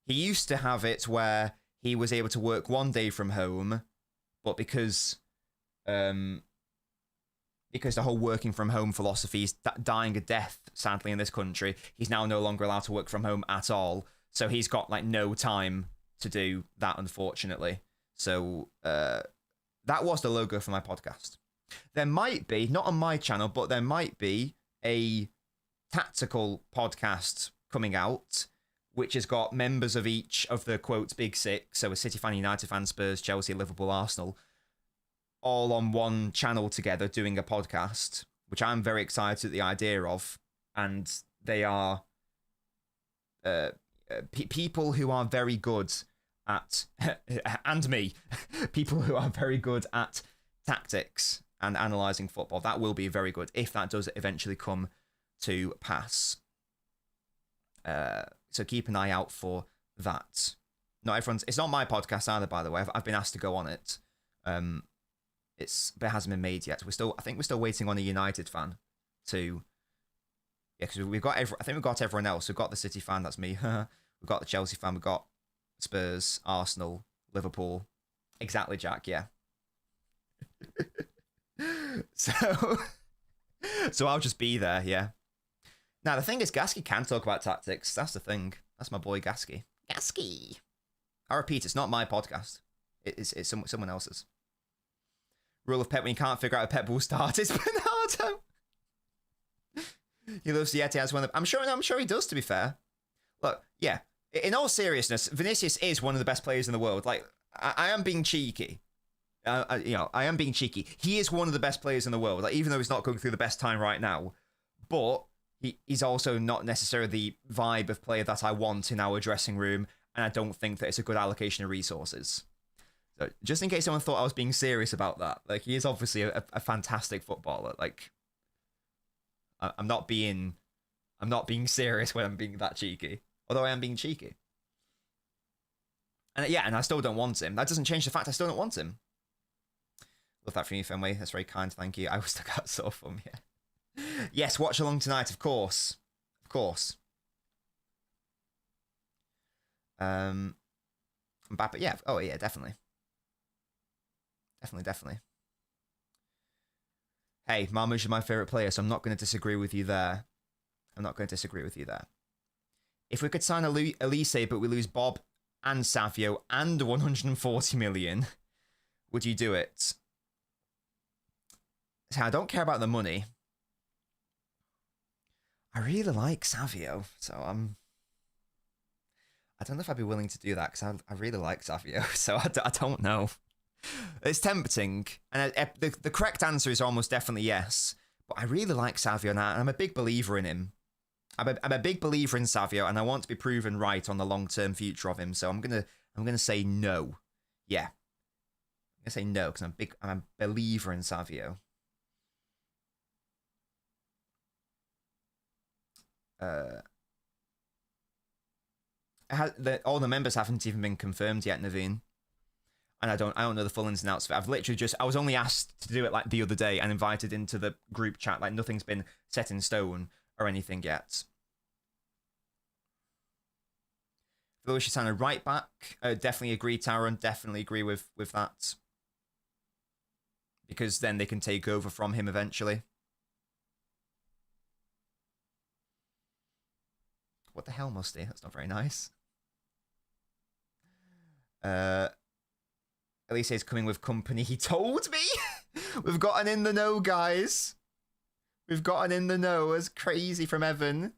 S2: used to have it where he was able to work one day from home, but because the whole working from home philosophy is dying a death, sadly, in this country, he's now no longer allowed to work from home at all. So he's got like no time to do that, unfortunately. So that was the logo for my podcast. There might be, not on my channel, but there might be a tactical podcast coming out, which has got members of each of the, quote, big six, so a City fan, United fan, Spurs, Chelsea, Liverpool, Arsenal, all on one channel together doing a podcast, which I'm very excited at the idea of. And they are people who are very good at, and me, people who are very good at tactics and analysing football. That will be very good if that does eventually come to pass. So keep an eye out for that. It's not my podcast either, by the way. I've been asked to go on it. But it hasn't been made yet. I think we're still waiting on a United fan to. Yeah, because we've got everyone else. We've got the City fan, that's me. We've got the Chelsea fan. We've got Spurs, Arsenal, Liverpool. Exactly, Jack. Yeah. So, so I'll just be there, yeah. Now, the thing is, Gasky can talk about tactics. That's the thing. That's my boy, Gasky. Gasky! I repeat, it's not my podcast. It's someone else's. Rule of Pep, when you can't figure out a Pep will start, it's Bernardo. He loves Yeti as one of the... I'm sure he does, to be fair. Look, yeah. In all seriousness, Vinicius is one of the best players in the world. Like, I am being cheeky. I am being cheeky. He is one of the best players in the world. Like, even though he's not going through the best time right now, but he's also not necessarily the vibe of player that I want in our dressing room, and I don't think that it's a good allocation of resources. So, just in case someone thought I was being serious about that, like, he is obviously a fantastic footballer. Like, I'm not being serious when I'm being that cheeky. Although I am being cheeky. And yeah, and I still don't want him. That doesn't change the fact I still don't want him. Love that from you, Fenway. That's very kind. Thank you. I was stuck out so fun, yeah. Yes, watch along tonight, of course. Of course. Mbappe, yeah. Oh, yeah, definitely. Definitely. Hey, Marmouche is my favourite player, so I'm not going to disagree with you there. If we could sign Elise, but we lose Bob and Savio and 140 million, would you do it? So I don't care about the money. I really like Savio, so I don't know if I'd be willing to do that, because I really like Savio, so I don't know. It's tempting, and the correct answer is almost definitely yes, but I really like Savio, and I'm a big believer in him. I'm a big believer in Savio, and I want to be proven right on the long-term future of him, so I'm gonna say no. Yeah. I'm gonna say no, because I'm a believer in Savio. All the members haven't even been confirmed yet, Naveen. And I don't know the full ins and outs of it. I've literally I was only asked to do it like the other day and invited into the group chat. Like, nothing's been set in stone or anything yet. Phil should sign a right back. Definitely agree, Taron. Definitely agree with that. Because then they can take over from him eventually. What the hell, Musty? That's not very nice. Elise is coming with company. He told me. We've got an in the know, guys. We've got an in the know. As crazy from Evan.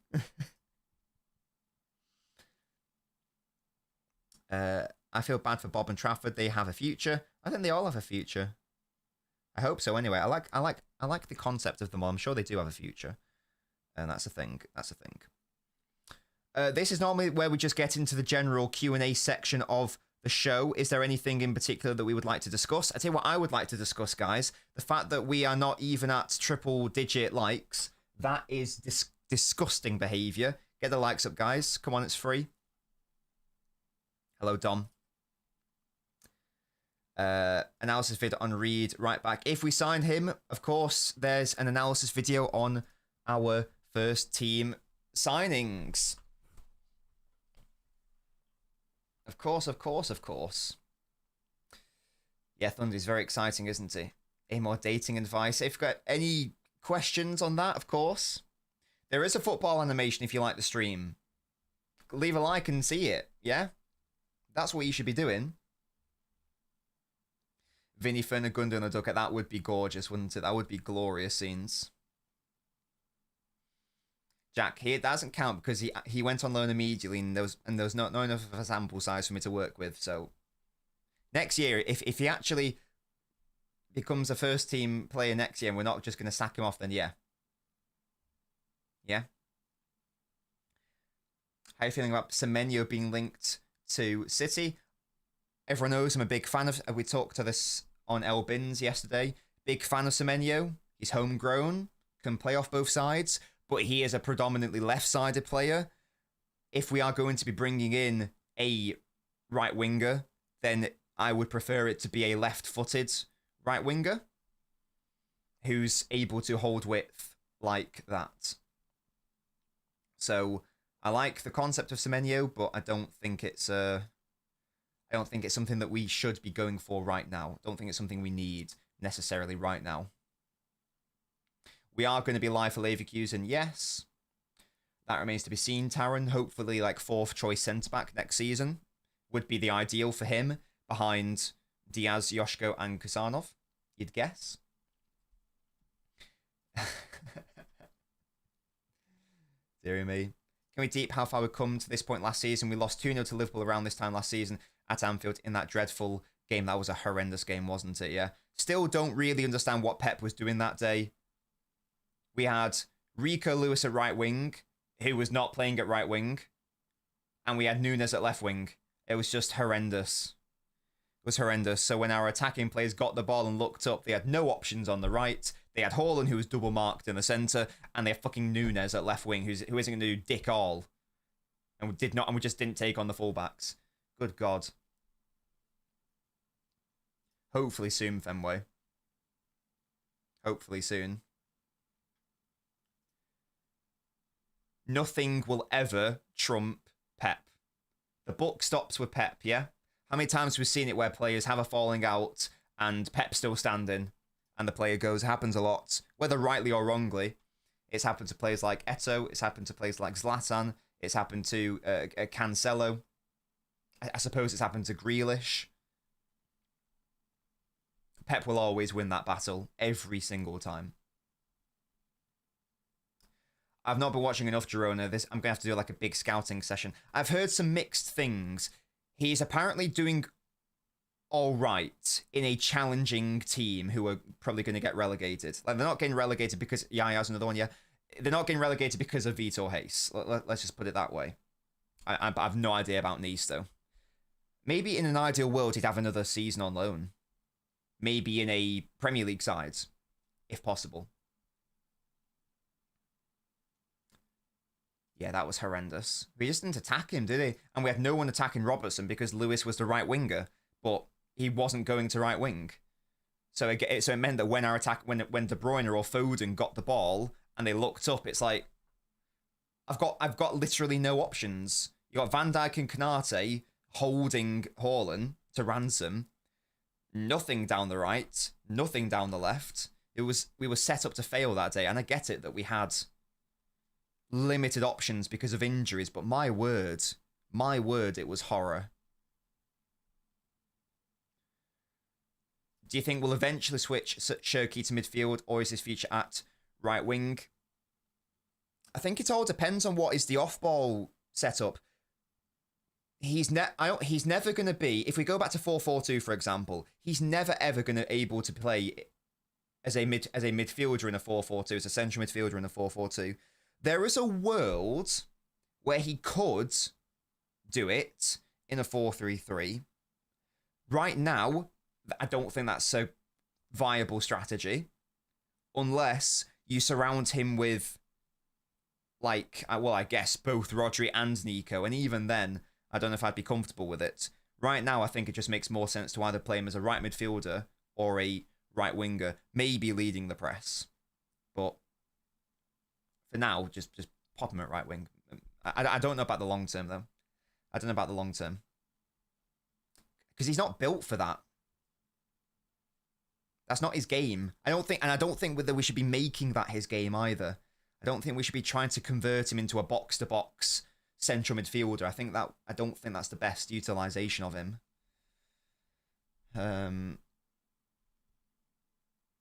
S2: I feel bad for Bob and Trafford. They have a future. I think they all have a future. I hope so. Anyway, I like the concept of them all. I'm sure they do have a future, and that's a thing. This is normally where we just get into the general Q&A section of the show. Is there anything in particular that we would like to discuss? I tell you what I would like to discuss, guys. The fact that we are not even at triple-digit likes. That is disgusting behaviour. Get the likes up, guys. Come on, it's free. Hello, Dom. Analysis video on Reed right back. If we sign him, of course, there's an analysis video on our first team signings. Of course. Yeah, Thunder's very exciting, isn't he? Any more dating advice? If you've got any questions on that, of course. There is a football animation if you like the stream. Leave a like and see it, yeah? That's what you should be doing. Vinny Fernagunda and a duck, that would be gorgeous, wouldn't it? That would be glorious scenes. Jack, he doesn't count because he went on loan immediately, and there was not enough of a sample size for me to work with. So next year, if he actually becomes a first team player next year, and we're not just going to sack him off, then yeah. How are you feeling about Semenyo being linked to City? Everyone knows I'm a big fan of. We talked to this on LNobbins yesterday. Big fan of Semenyo. He's homegrown, can play off both sides. But he is a predominantly left-sided player. If we are going to be bringing in a right winger, then I would prefer it to be a left-footed right winger who's able to hold width like that. So I like the concept of Semenyo, but I don't think it's something that we should be going for right now. I don't think it's something we need necessarily right now. We are going to be live for Leverkusen, yes. That remains to be seen, Taron. Hopefully, like, 4th choice centre-back next season would be the ideal for him, behind Diaz, Yoshko, and Kusanov, you'd guess. Dear me. Can we deep how far we've come to this point last season? We lost 2-0 to Liverpool around this time last season at Anfield in that dreadful game. That was a horrendous game, wasn't it? Yeah. Still don't really understand what Pep was doing that day. We had Rico Lewis at right wing, who was not playing at right wing. And we had Nunes at left wing. It was just horrendous. It was horrendous. So when our attacking players got the ball and looked up, they had no options on the right. They had Haaland, who was double marked in the centre, and they had fucking Nunes at left wing, who isn't going to do dick all. And we just didn't take on the fullbacks. Good God. Hopefully soon, Fenway. Hopefully soon. Nothing will ever trump Pep. The buck stops with Pep, yeah? How many times have we seen it where players have a falling out and Pep's still standing and the player goes? It happens a lot, whether rightly or wrongly. It's happened to players like Eto'o. It's happened to players like Zlatan. It's happened to Cancelo. I suppose it's happened to Grealish. Pep will always win that battle every single time. I've not been watching enough Girona. I'm going to have to do like a big scouting session. I've heard some mixed things. He's apparently doing all right in a challenging team who are probably going to get relegated. Like, they're not getting relegated because Yaya's another one, yeah. They're not getting relegated because of Vitor Hayes. Let's just put it that way. I have no idea about Nice, though. Maybe in an ideal world, he'd have another season on loan. Maybe in a Premier League side, if possible. Yeah, that was horrendous. We just didn't attack him, did he? And we had no one attacking Robertson because Lewis was the right winger, but he wasn't going to right wing. So it meant that when De Bruyne or Foden got the ball and they looked up, it's like, I've got literally no options. You got Van Dijk and Konate holding Haaland to ransom. Nothing down the right, nothing down the left. We were set up to fail that day, and I get it that we had limited options because of injuries, but my word, it was horror. Do you think we'll eventually switch Shirky to midfield, or is his future at right wing? I think it all depends on what is the off-ball setup. He's never going to be, if we go back to 4-4-2, for example, he's never ever going to able to play as a midfielder in a 4-4-2, as a central midfielder in a 4-4-2. There is a world where he could do it in a 4-3-3. Right now, I don't think that's a viable strategy, unless you surround him with, like, well, I guess both Rodri and Nico, and even then, I don't know if I'd be comfortable with it. Right now, I think it just makes more sense to either play him as a right midfielder or a right winger, maybe leading the press. But for now, just pop him at right wing. I don't know about the long term, though. I don't know about the long term. Because he's not built for that. That's not his game. I don't think whether we should be making that his game either. I don't think we should be trying to convert him into a box-to-box central midfielder. I don't think that's the best utilization of him.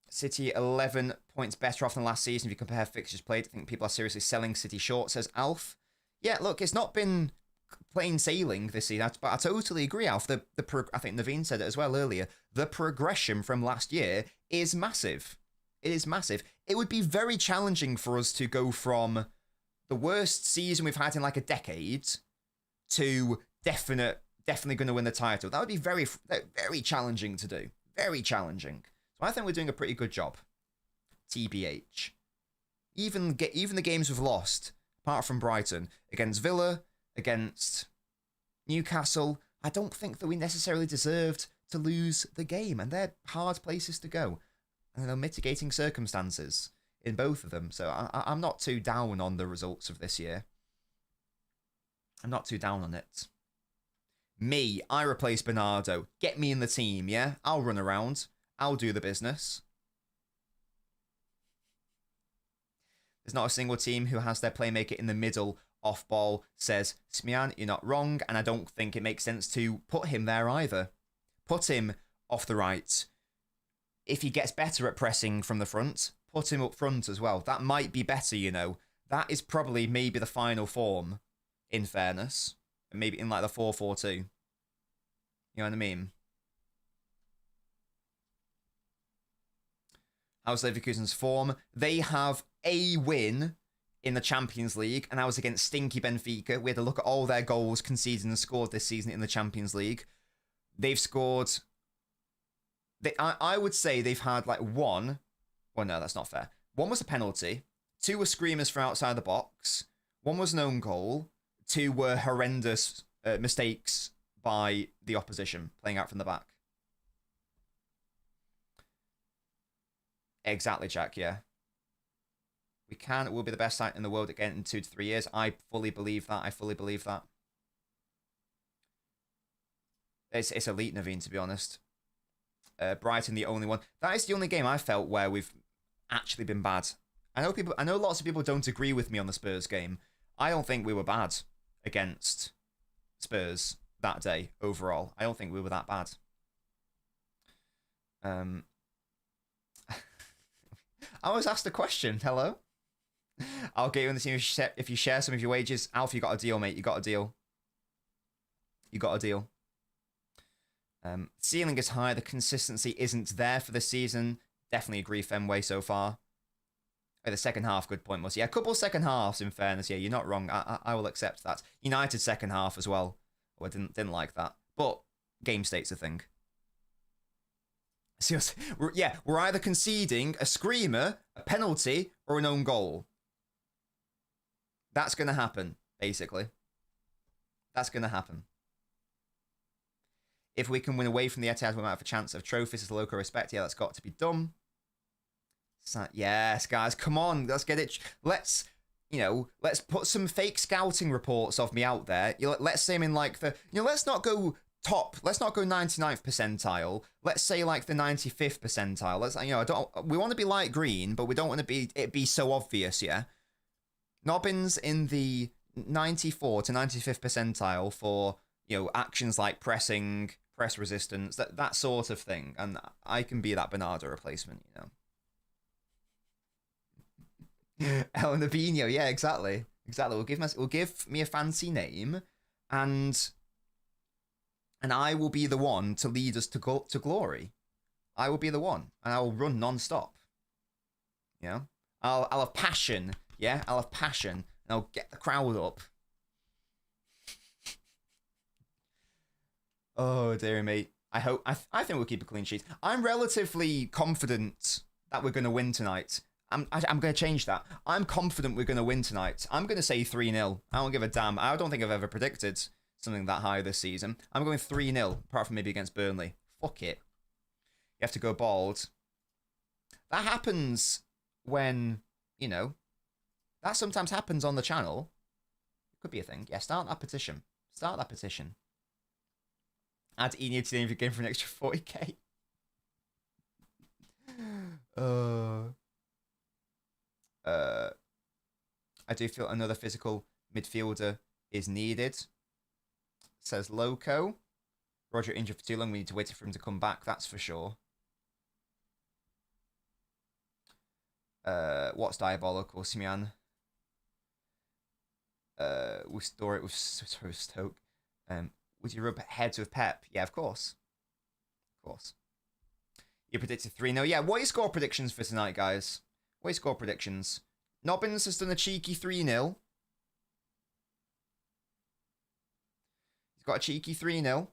S2: City 11 points better off than last season if you compare fixtures played. I think people are seriously selling City short, says Alf. Yeah, look, it's not been plain sailing this season, but I totally agree, Alf. I think Naveen said it as well earlier. The progression from last year is massive. It is massive. It would be very challenging for us to go from the worst season we've had in like a decade to definitely going to win the title. That would be very, very challenging to do. Very challenging. So I think we're doing a pretty good job. TBH. Even the games we've lost, apart from Brighton, against Villa, against Newcastle, I don't think that we necessarily deserved to lose the game. And they're hard places to go. And they're mitigating circumstances in both of them. So I'm not too down on the results of this year. I'm not too down on it. I replace Bernardo. Get me in the team, yeah? I'll run around. I'll do the business. There's not a single team who has their playmaker in the middle off ball, says Smian. You're not wrong, and I don't think it makes sense to put him there either. Put him off the right. If he gets better at pressing from the front, put him up front as well. That might be better, you know. That is probably maybe the final form, in fairness. Maybe in like the 4-4-2. You know what I mean? How's Leverkusen's form? They have a win in the Champions League, and that was against stinky Benfica. We had to look at all their goals conceded and scored this season in the Champions League. They've scored... I would say they've had like one... Well, no, that's not fair. One was a penalty. 2 were screamers from outside the box. 1 was an own goal. 2 were horrendous mistakes by the opposition, playing out from the back. Exactly, Jack, yeah. We'll be the best side in the world again in 2 to 3 years. I fully believe that. I fully believe that. It's elite, Naveen, to be honest. Brighton, the only one. That is the only game I felt where we've actually been bad. I know lots of people don't agree with me on the Spurs game. I don't think we were bad against Spurs that day overall. I don't think we were that bad. I was asked a question. Hello? I'll get you in the team if you share some of your wages. Alf, you got a deal, mate. You got a deal. You got a deal. Ceiling is high. The consistency isn't there for this season. Definitely agree, Fenway, so far. Oh, the second half, good point, Mus. Yeah, a couple of second halves, in fairness. Yeah, you're not wrong. I will accept that. United second half as well. Oh, I didn't like that. But game state's a thing. So, we're either conceding a screamer, a penalty, or an own goal. That's going to happen, basically. That's going to happen. If we can win away from the Etihad, we might have a chance of trophies as a local respect. Yeah, that's got to be done. Yes, guys, come on. Let's get it. Let's put some fake scouting reports of me out there. Let's say I'm in like the, let's not go top. Let's not go 99th percentile. Let's say like the 95th percentile. We want to be light green, but we don't want to be so obvious, yeah? Nobbins in the 94 to 95th percentile for, actions like pressing, press resistance, that sort of thing. And I can be that Bernardo replacement, LNobbins, yeah, exactly. Exactly. We'll give me a fancy name, and I will be the one to lead us to glory. I will be the one, and I will run non-stop. I'll have passion. Yeah, I'll have passion, and I'll get the crowd up. Oh dear me. I think we'll keep a clean sheet. I'm relatively confident that we're going to win tonight. I'm going to change that. I'm confident we're going to win tonight. I'm going to say 3-0. I don't give a damn. I don't think I've ever predicted something that high this season. I'm going 3-0, apart from maybe against Burnley. Fuck it. You have to go bald. That happens when, that sometimes happens on the channel. It could be a thing. Yeah, start that petition. Start that petition. Add Enya to the name of your game for an extra 40k. I do feel another physical midfielder is needed, says Loco. Roger injured for too long. We need to wait for him to come back. That's for sure. What's diabolical, Simian? We store it with Stoke. Would you rub heads with Pep? Yeah, of course. Of course. You predicted 3-0. Yeah, what are your score predictions for tonight, guys? What are your score predictions? Nobbins has done a cheeky 3-0. He's got a cheeky 3-0.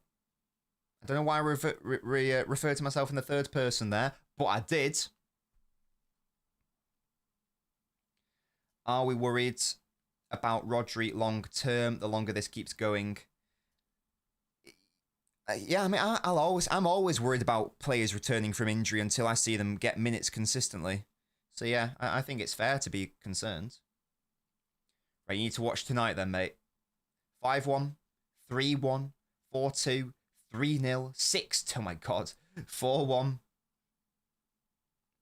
S2: I don't know why I refer to myself in the third person there, but I did. Are we worried about Rodri long term? The longer this keeps going. Yeah, I mean, I'm always worried about players returning from injury until I see them get minutes consistently. So yeah, I think it's fair to be concerned. Right, you need to watch tonight then, mate. 5-1, 3-1, 4-2, 3-0, 6. Oh my god, 4-1,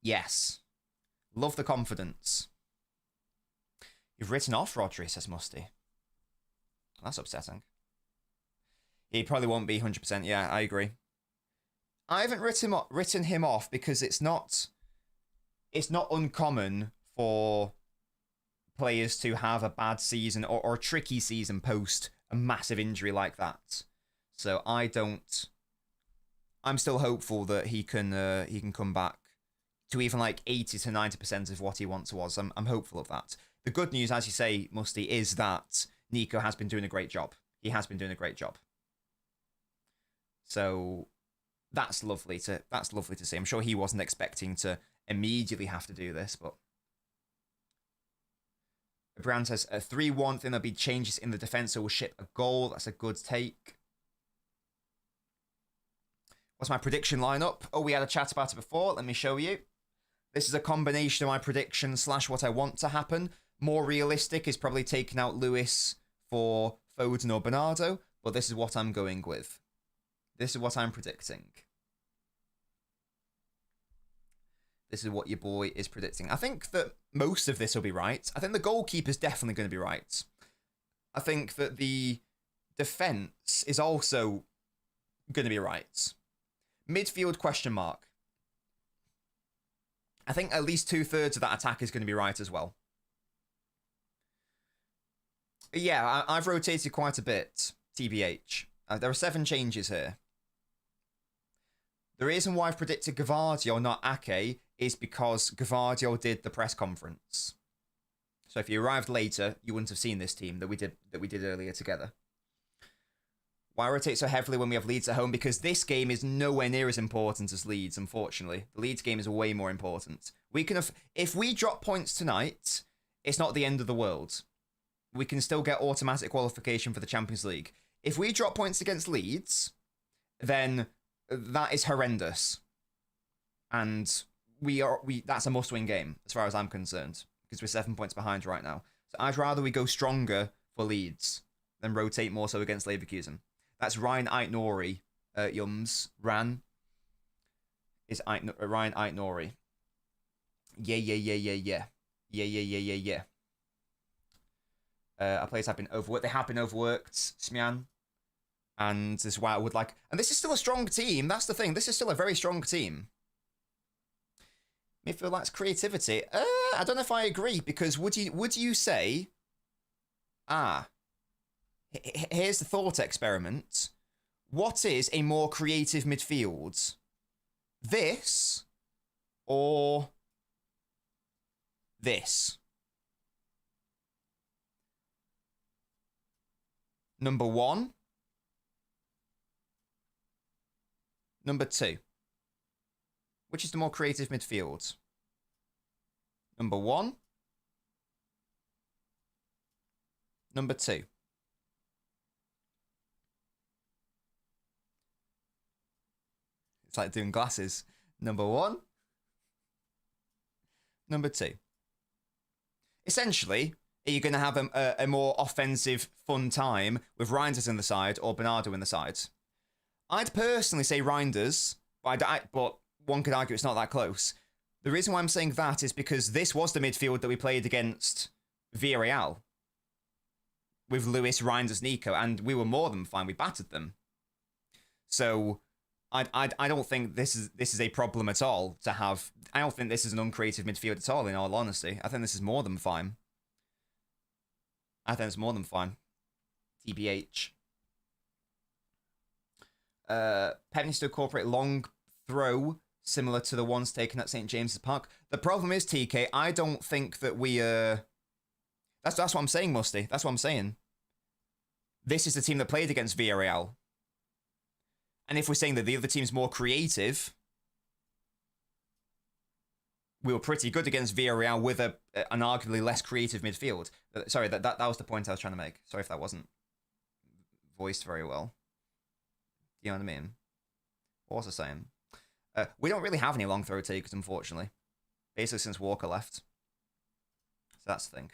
S2: Yes. Love the confidence. You've written off Rodri, says Musty. That's upsetting. He probably won't be 100%. Yeah, I agree. I haven't written him off because it's not uncommon for players to have a bad season or a tricky season post a massive injury like that. So I'm still hopeful that he can come back to even like 80 to 90% of what he once was. I'm hopeful of that. The good news, as you say, Musty, is that Nico has been doing a great job. He has been doing a great job. So that's lovely to see. I'm sure he wasn't expecting to immediately have to do this, but Brown says a 3-1, then there'll be changes in the defense, so we'll ship a goal. That's a good take. What's my prediction lineup? Oh, we had a chat about it before. Let me show you. This is a combination of my prediction / what I want to happen. More realistic is probably taking out Lewis for Foden or Bernardo, but this is what I'm going with. This is what I'm predicting. This is what your boy is predicting. I think that most of this will be right. I think the goalkeeper's definitely going to be right. I think that the defense is also going to be right. Midfield question mark. I think at least 2/3 of that attack is going to be right as well. But yeah, I've rotated quite a bit, TBH. There are 7 changes here. The reason why I've predicted Gvardiol, not Ake, is because Gvardiol did the press conference. So if you arrived later, you wouldn't have seen this team that we did earlier together. Why rotate so heavily when we have Leeds at home? Because this game is nowhere near as important as Leeds, unfortunately. The Leeds game is way more important. If we drop points tonight, it's not the end of the world. We can still get automatic qualification for the Champions League. If we drop points against Leeds, then that is horrendous. And that's a must-win game, as far as I'm concerned, because we're 7 points behind right now. So I'd rather we go stronger for Leeds than rotate more so against Leverkusen. That's Ryan Aitnori, Yums. Ran is Ryan Aitnori. Yeah. Our players have been overworked. They have been overworked, Smyan. And this is why I would like... And this is still a strong team. That's the thing. This is still a very strong team. Midfield lacks creativity. I don't know if I agree, because would you say... Here's the thought experiment. What is a more creative midfield? This or this? Number 1. Number 2. Which is the more creative midfield? Number 1. Number 2. It's like doing glasses. Number 1. Number 2. Essentially, are you going to have a more offensive, fun time with Reinders in the side or Bernardo in the side? I'd personally say Reinders, but one could argue it's not that close. The reason why I'm saying that is because this was the midfield that we played against Villarreal with Lewis, Reinders, Nico, and we were more than fine. We battered them. So I don't think this is a problem at all to have. I don't think this is an uncreative midfield at all, in all honesty. I think this is more than fine. I think it's more than fine. TBH. Pep needs to incorporate long throw similar to the ones taken at St. James's Park. The problem is, TK, I don't think that we... That's what I'm saying, Musty. That's what I'm saying. This is the team that played against Villarreal. And if we're saying that the other team's more creative, we were pretty good against Villarreal with an arguably less creative midfield. Sorry, that was the point I was trying to make. Sorry if that wasn't voiced very well. You know what I mean? What was I saying? We don't really have any long throw takers, unfortunately. Basically since Walker left. So that's the thing.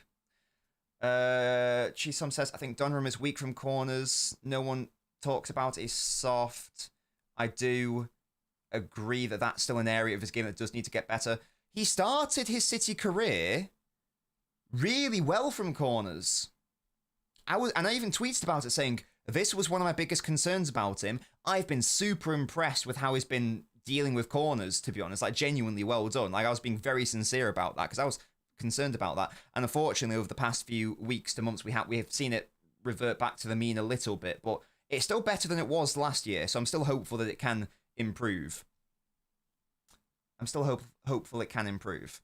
S2: Chisom says, I think Donnarumma is weak from corners. No one talks about it. He's soft. I do agree that that's still an area of his game that does need to get better. he started his City career really well from corners. And I even tweeted about it saying, this was one of my biggest concerns about him. I've been super impressed with how he's been dealing with corners, to be honest. Like, genuinely well done. Like, I was being very sincere about that because I was concerned about that. And unfortunately, over the past few weeks to months, we have seen it revert back to the mean a little bit. But it's still better than it was last year. So I'm still hopeful that it can improve. I'm still hopeful it can improve.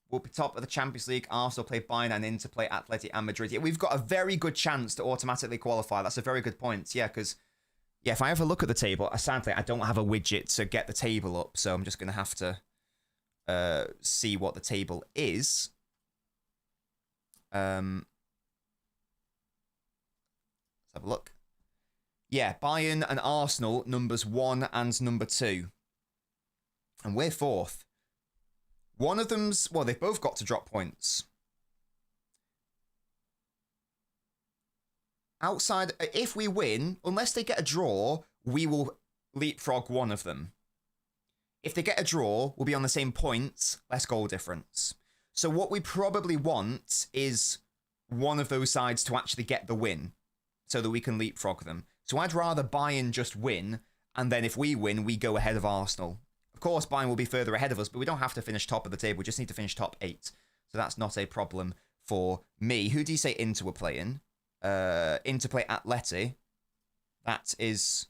S2: We'll be top of the Champions League. Arsenal play Bayern and Inter play Atleti and Madrid. Yeah, we've got a very good chance to automatically qualify. That's a very good point. Yeah, because if I ever look at the table, sadly, I don't have a widget to get the table up. So I'm just going to have to see what the table is. Let's have a look. Yeah, Bayern and Arsenal, numbers 1 and number 2. And we're 4th. One of them's, well, they've both got to drop points. Outside, if we win, unless they get a draw, we will leapfrog one of them. If they get a draw, we'll be on the same points, less goal difference. So what we probably want is one of those sides to actually get the win so that we can leapfrog them. So I'd rather Bayern just win, and then if we win, we go ahead of Arsenal. Of course, Bayern will be further ahead of us, but we don't have to finish top of the table. We just need to finish top 8. So that's not a problem for me. Who do you say Inter were playing? Inter play Atleti. That is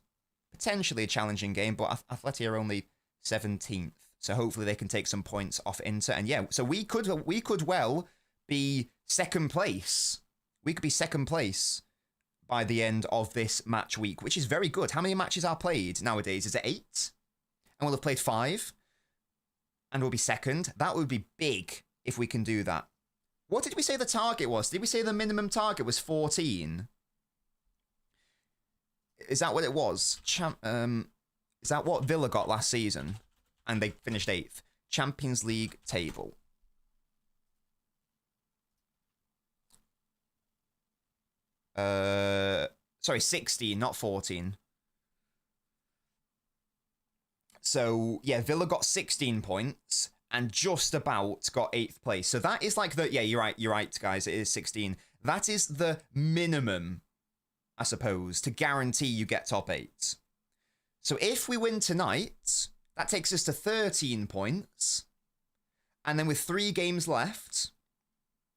S2: potentially a challenging game, but Atleti are only 17th. So hopefully they can take some points off Inter. And yeah, so we could well be second place. We could be second place by the end of this match week, which is very good. How many matches are played nowadays? Is it 8? And we'll have played 5. And we'll be second. That would be big if we can do that. What did we say the target was? Did we say the minimum target was 14? Is that what it was? Is that what Villa got last season? And they finished 8th. Champions League table. Sorry, 16, not 14. So, yeah, Villa got 16 points and just about got 8th place. So that is like the... Yeah, you're right, guys. It is 16. That is the minimum, I suppose, to guarantee you get top 8. So if we win tonight, that takes us to 13 points. And then with 3 games left,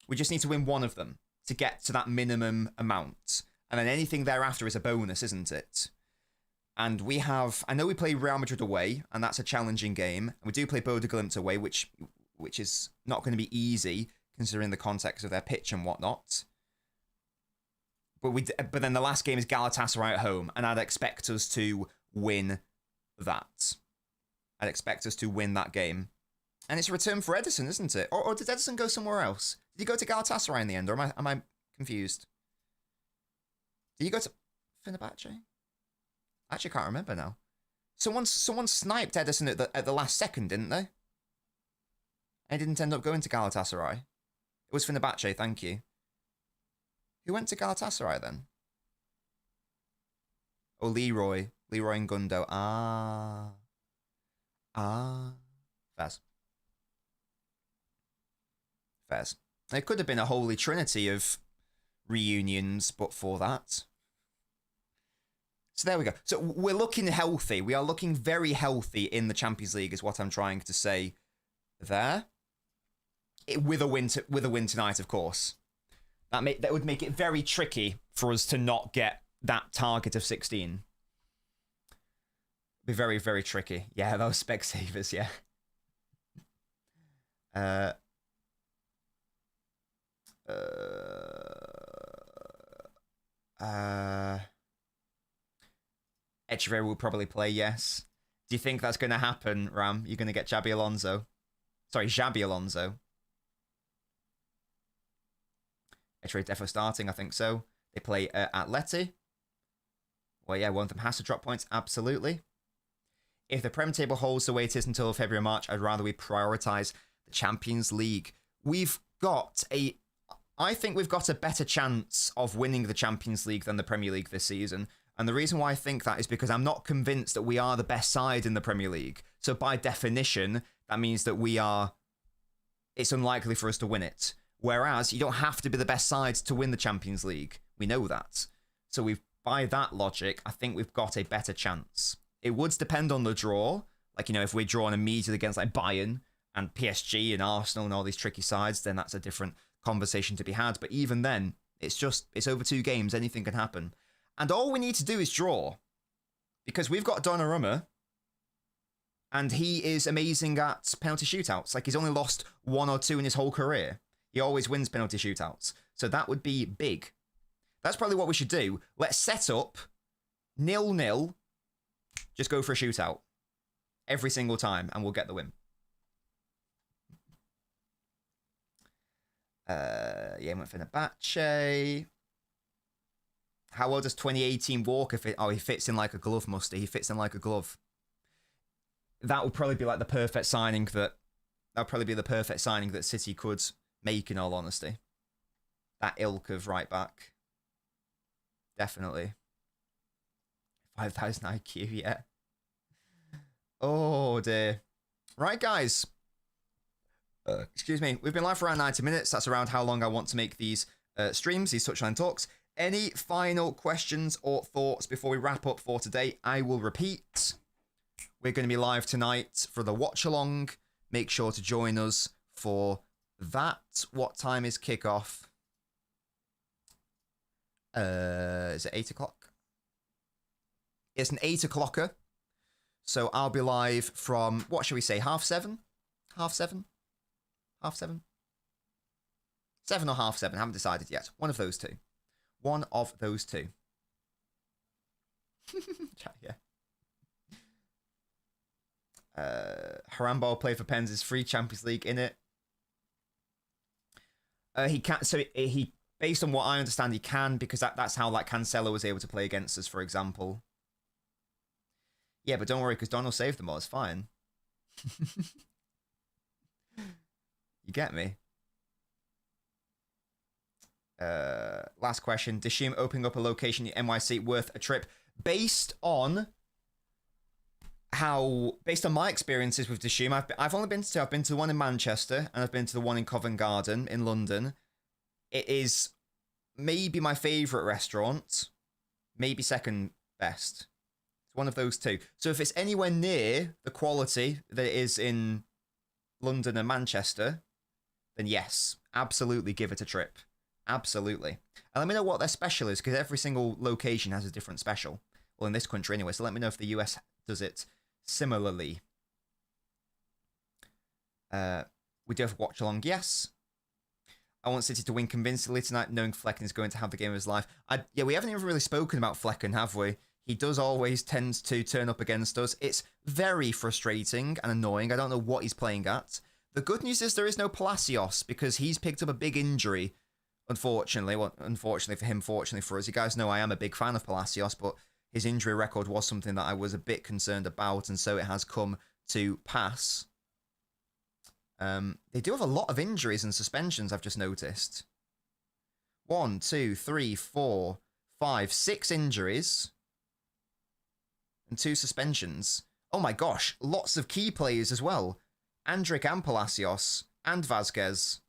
S2: we just need to win one of them to get to that minimum amount. And then anything thereafter is a bonus, isn't it? And we have... I know we play Real Madrid away, and that's a challenging game. And we do play Bodø Glimt away, which is not going to be easy, considering the context of their pitch and whatnot. But then the last game is Galatasaray at home, and I'd expect us to win that. I'd expect us to win that game. And it's a return for Ederson, isn't it? Or did Ederson go somewhere else? Did he go to Galatasaray in the end, or am I confused? Did he go to Fenerbahce? I actually can't remember now. Someone sniped Ederson at the last second, didn't they? And he didn't end up going to Galatasaray. It was Fenerbahce, thank you. Who went to Galatasaray then? Oh, Leroy and Gundo. Fairs. It could have been a holy trinity of reunions, but for that. So there we go. So we're looking healthy. We are looking very healthy in the Champions League, is what I'm trying to say there. With a win tonight, of course. That would make it very tricky for us to not get that target of 16. Be very, very tricky. Yeah, those spec savers, yeah. Echeverry will probably play, yes. Do you think that's going to happen, Ram? You're going to get Xabi Alonso? Sorry, Xabi Alonso. Echeverry defo starting, I think so. They play Atleti. Well, yeah, one of them has to drop points, absolutely. If the Prem table holds the way it is until February, March, I'd rather we prioritise the Champions League. I think we've got a better chance of winning the Champions League than the Premier League this season. And the reason why I think that is because I'm not convinced that we are the best side in the Premier League. So by definition, that means that it's unlikely for us to win it. Whereas you don't have to be the best side to win the Champions League. We know that. So by that logic, I think we've got a better chance. It would depend on the draw. Like, if we're drawn immediately against like Bayern and PSG and Arsenal and all these tricky sides, then that's a different conversation to be had. But even then, it's over 2 games. Anything can happen. And all we need to do is draw. Because we've got Donnarumma, and he is amazing at penalty shootouts. Like, he's only lost 1 or 2 in his whole career. He always wins penalty shootouts. So that would be big. That's probably what we should do. Let's set up 0-0. Just go for a shootout. Every single time, and we'll get the win. Yeah, went for Fenerbahce. How well does 2018 Walker fit? Oh, he fits in like a glove, Musty. He fits in like a glove. That would probably be like the perfect signing that City could make, in all honesty. That ilk of right back. Definitely. 5,000 IQ, yeah. Oh, dear. Right, guys. Excuse me. We've been live for around 90 minutes. That's around how long I want to make these streams, these Touchline Talks. Any final questions or thoughts before we wrap up for today? I will repeat. We're going to be live tonight for the Watchalong. Make sure to join us for that. What time is kickoff? Is it 8 o'clock? It's an 8 o'clocker. So I'll be live from, what should we say, 7:30? 7:30? 7:30? 7 or 7:30? Haven't decided yet. One of those two. One of those two. Yeah. Harambo play for Pens is free Champions League in it. He can't. So he, based on what I understand, he can, because that's how like Cancelo was able to play against us, for example. Yeah, but don't worry, because Donald saved them all. It's fine. You get me? Last question. Dishim opening up a location in NYC worth a trip? Based on my experiences with Dishim, I've been to the one in Manchester, and I've been to the one in Covent Garden in London. It is maybe my favourite restaurant, maybe second best. It's one of those two. So if it's anywhere near the quality that it is in London and Manchester, then yes, absolutely give it a trip. Absolutely. And let me know what their special is, because every single location has a different special. Well, in this country anyway, so let me know if the US does it similarly. We do have Watchalong, yes. I want City to win convincingly tonight, knowing Flecken is going to have the game of his life. Yeah, we haven't even really spoken about Flecken, have we? He does always tend to turn up against us. It's very frustrating and annoying. I don't know what he's playing at. The good news is there is no Palacios, because he's picked up a big injury, unfortunately. Well, unfortunately for him, fortunately for us. You guys know I am a big fan of Palacios, but his injury record was something that I was a bit concerned about, and so it has come to pass. They do have a lot of injuries and suspensions, I've just noticed. 1, 2, 3, 4, 5, 6 injuries and 2 suspensions. Oh my gosh, lots of key players as well. Andric and Palacios and Vazquez.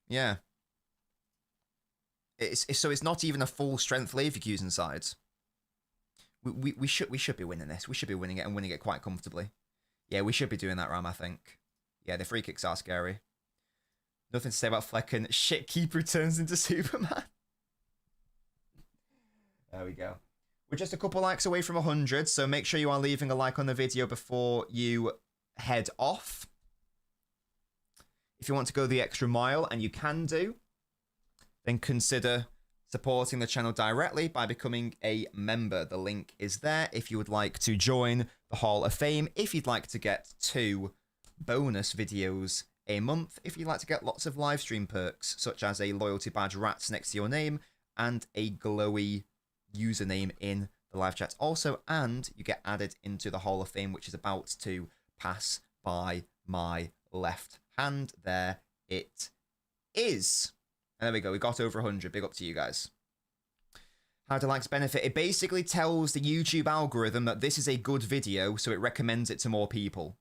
S2: Yeah. So it's not even a full strength Leverkusen side. We should be winning this. We should be winning it, and winning it quite comfortably. Yeah, we should be doing that, Ram, I think. Yeah, the free kicks are scary. Nothing to say about Flecken. Shit keeper turns into Superman. There we go. We're just a couple likes away from 100, so make sure you are leaving a like on the video before you head off. If you want to go the extra mile, and you can do, then consider supporting the channel directly by becoming a member. The link is there if you would like to join the Hall of Fame, if you'd like to get 2 bonus videos a month, if you'd like to get lots of live stream perks, such as a loyalty badge rats next to your name, and a glowy username in the live chat also, and you get added into the Hall of Fame, which is about to pass by my left hand. There it is. And there we go. We got over 100. Big up to you guys. How do likes benefit? It basically tells the YouTube algorithm that this is a good video, so it recommends it to more people.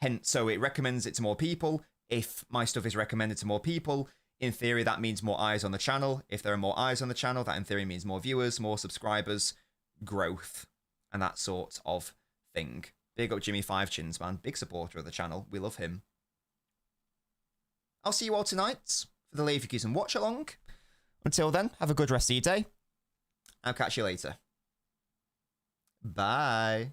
S2: Hence, so it recommends it to more people. If my stuff is recommended to more people, in theory, that means more eyes on the channel. If there are more eyes on the channel, that in theory means more viewers, more subscribers, growth, and that sort of thing. Big up Jimmy Five Chins, man. Big supporter of the channel. We love him. I'll see you all tonight for the Leverkusen Watchalong. Until then, have a good rest of your day. I'll catch you later. Bye.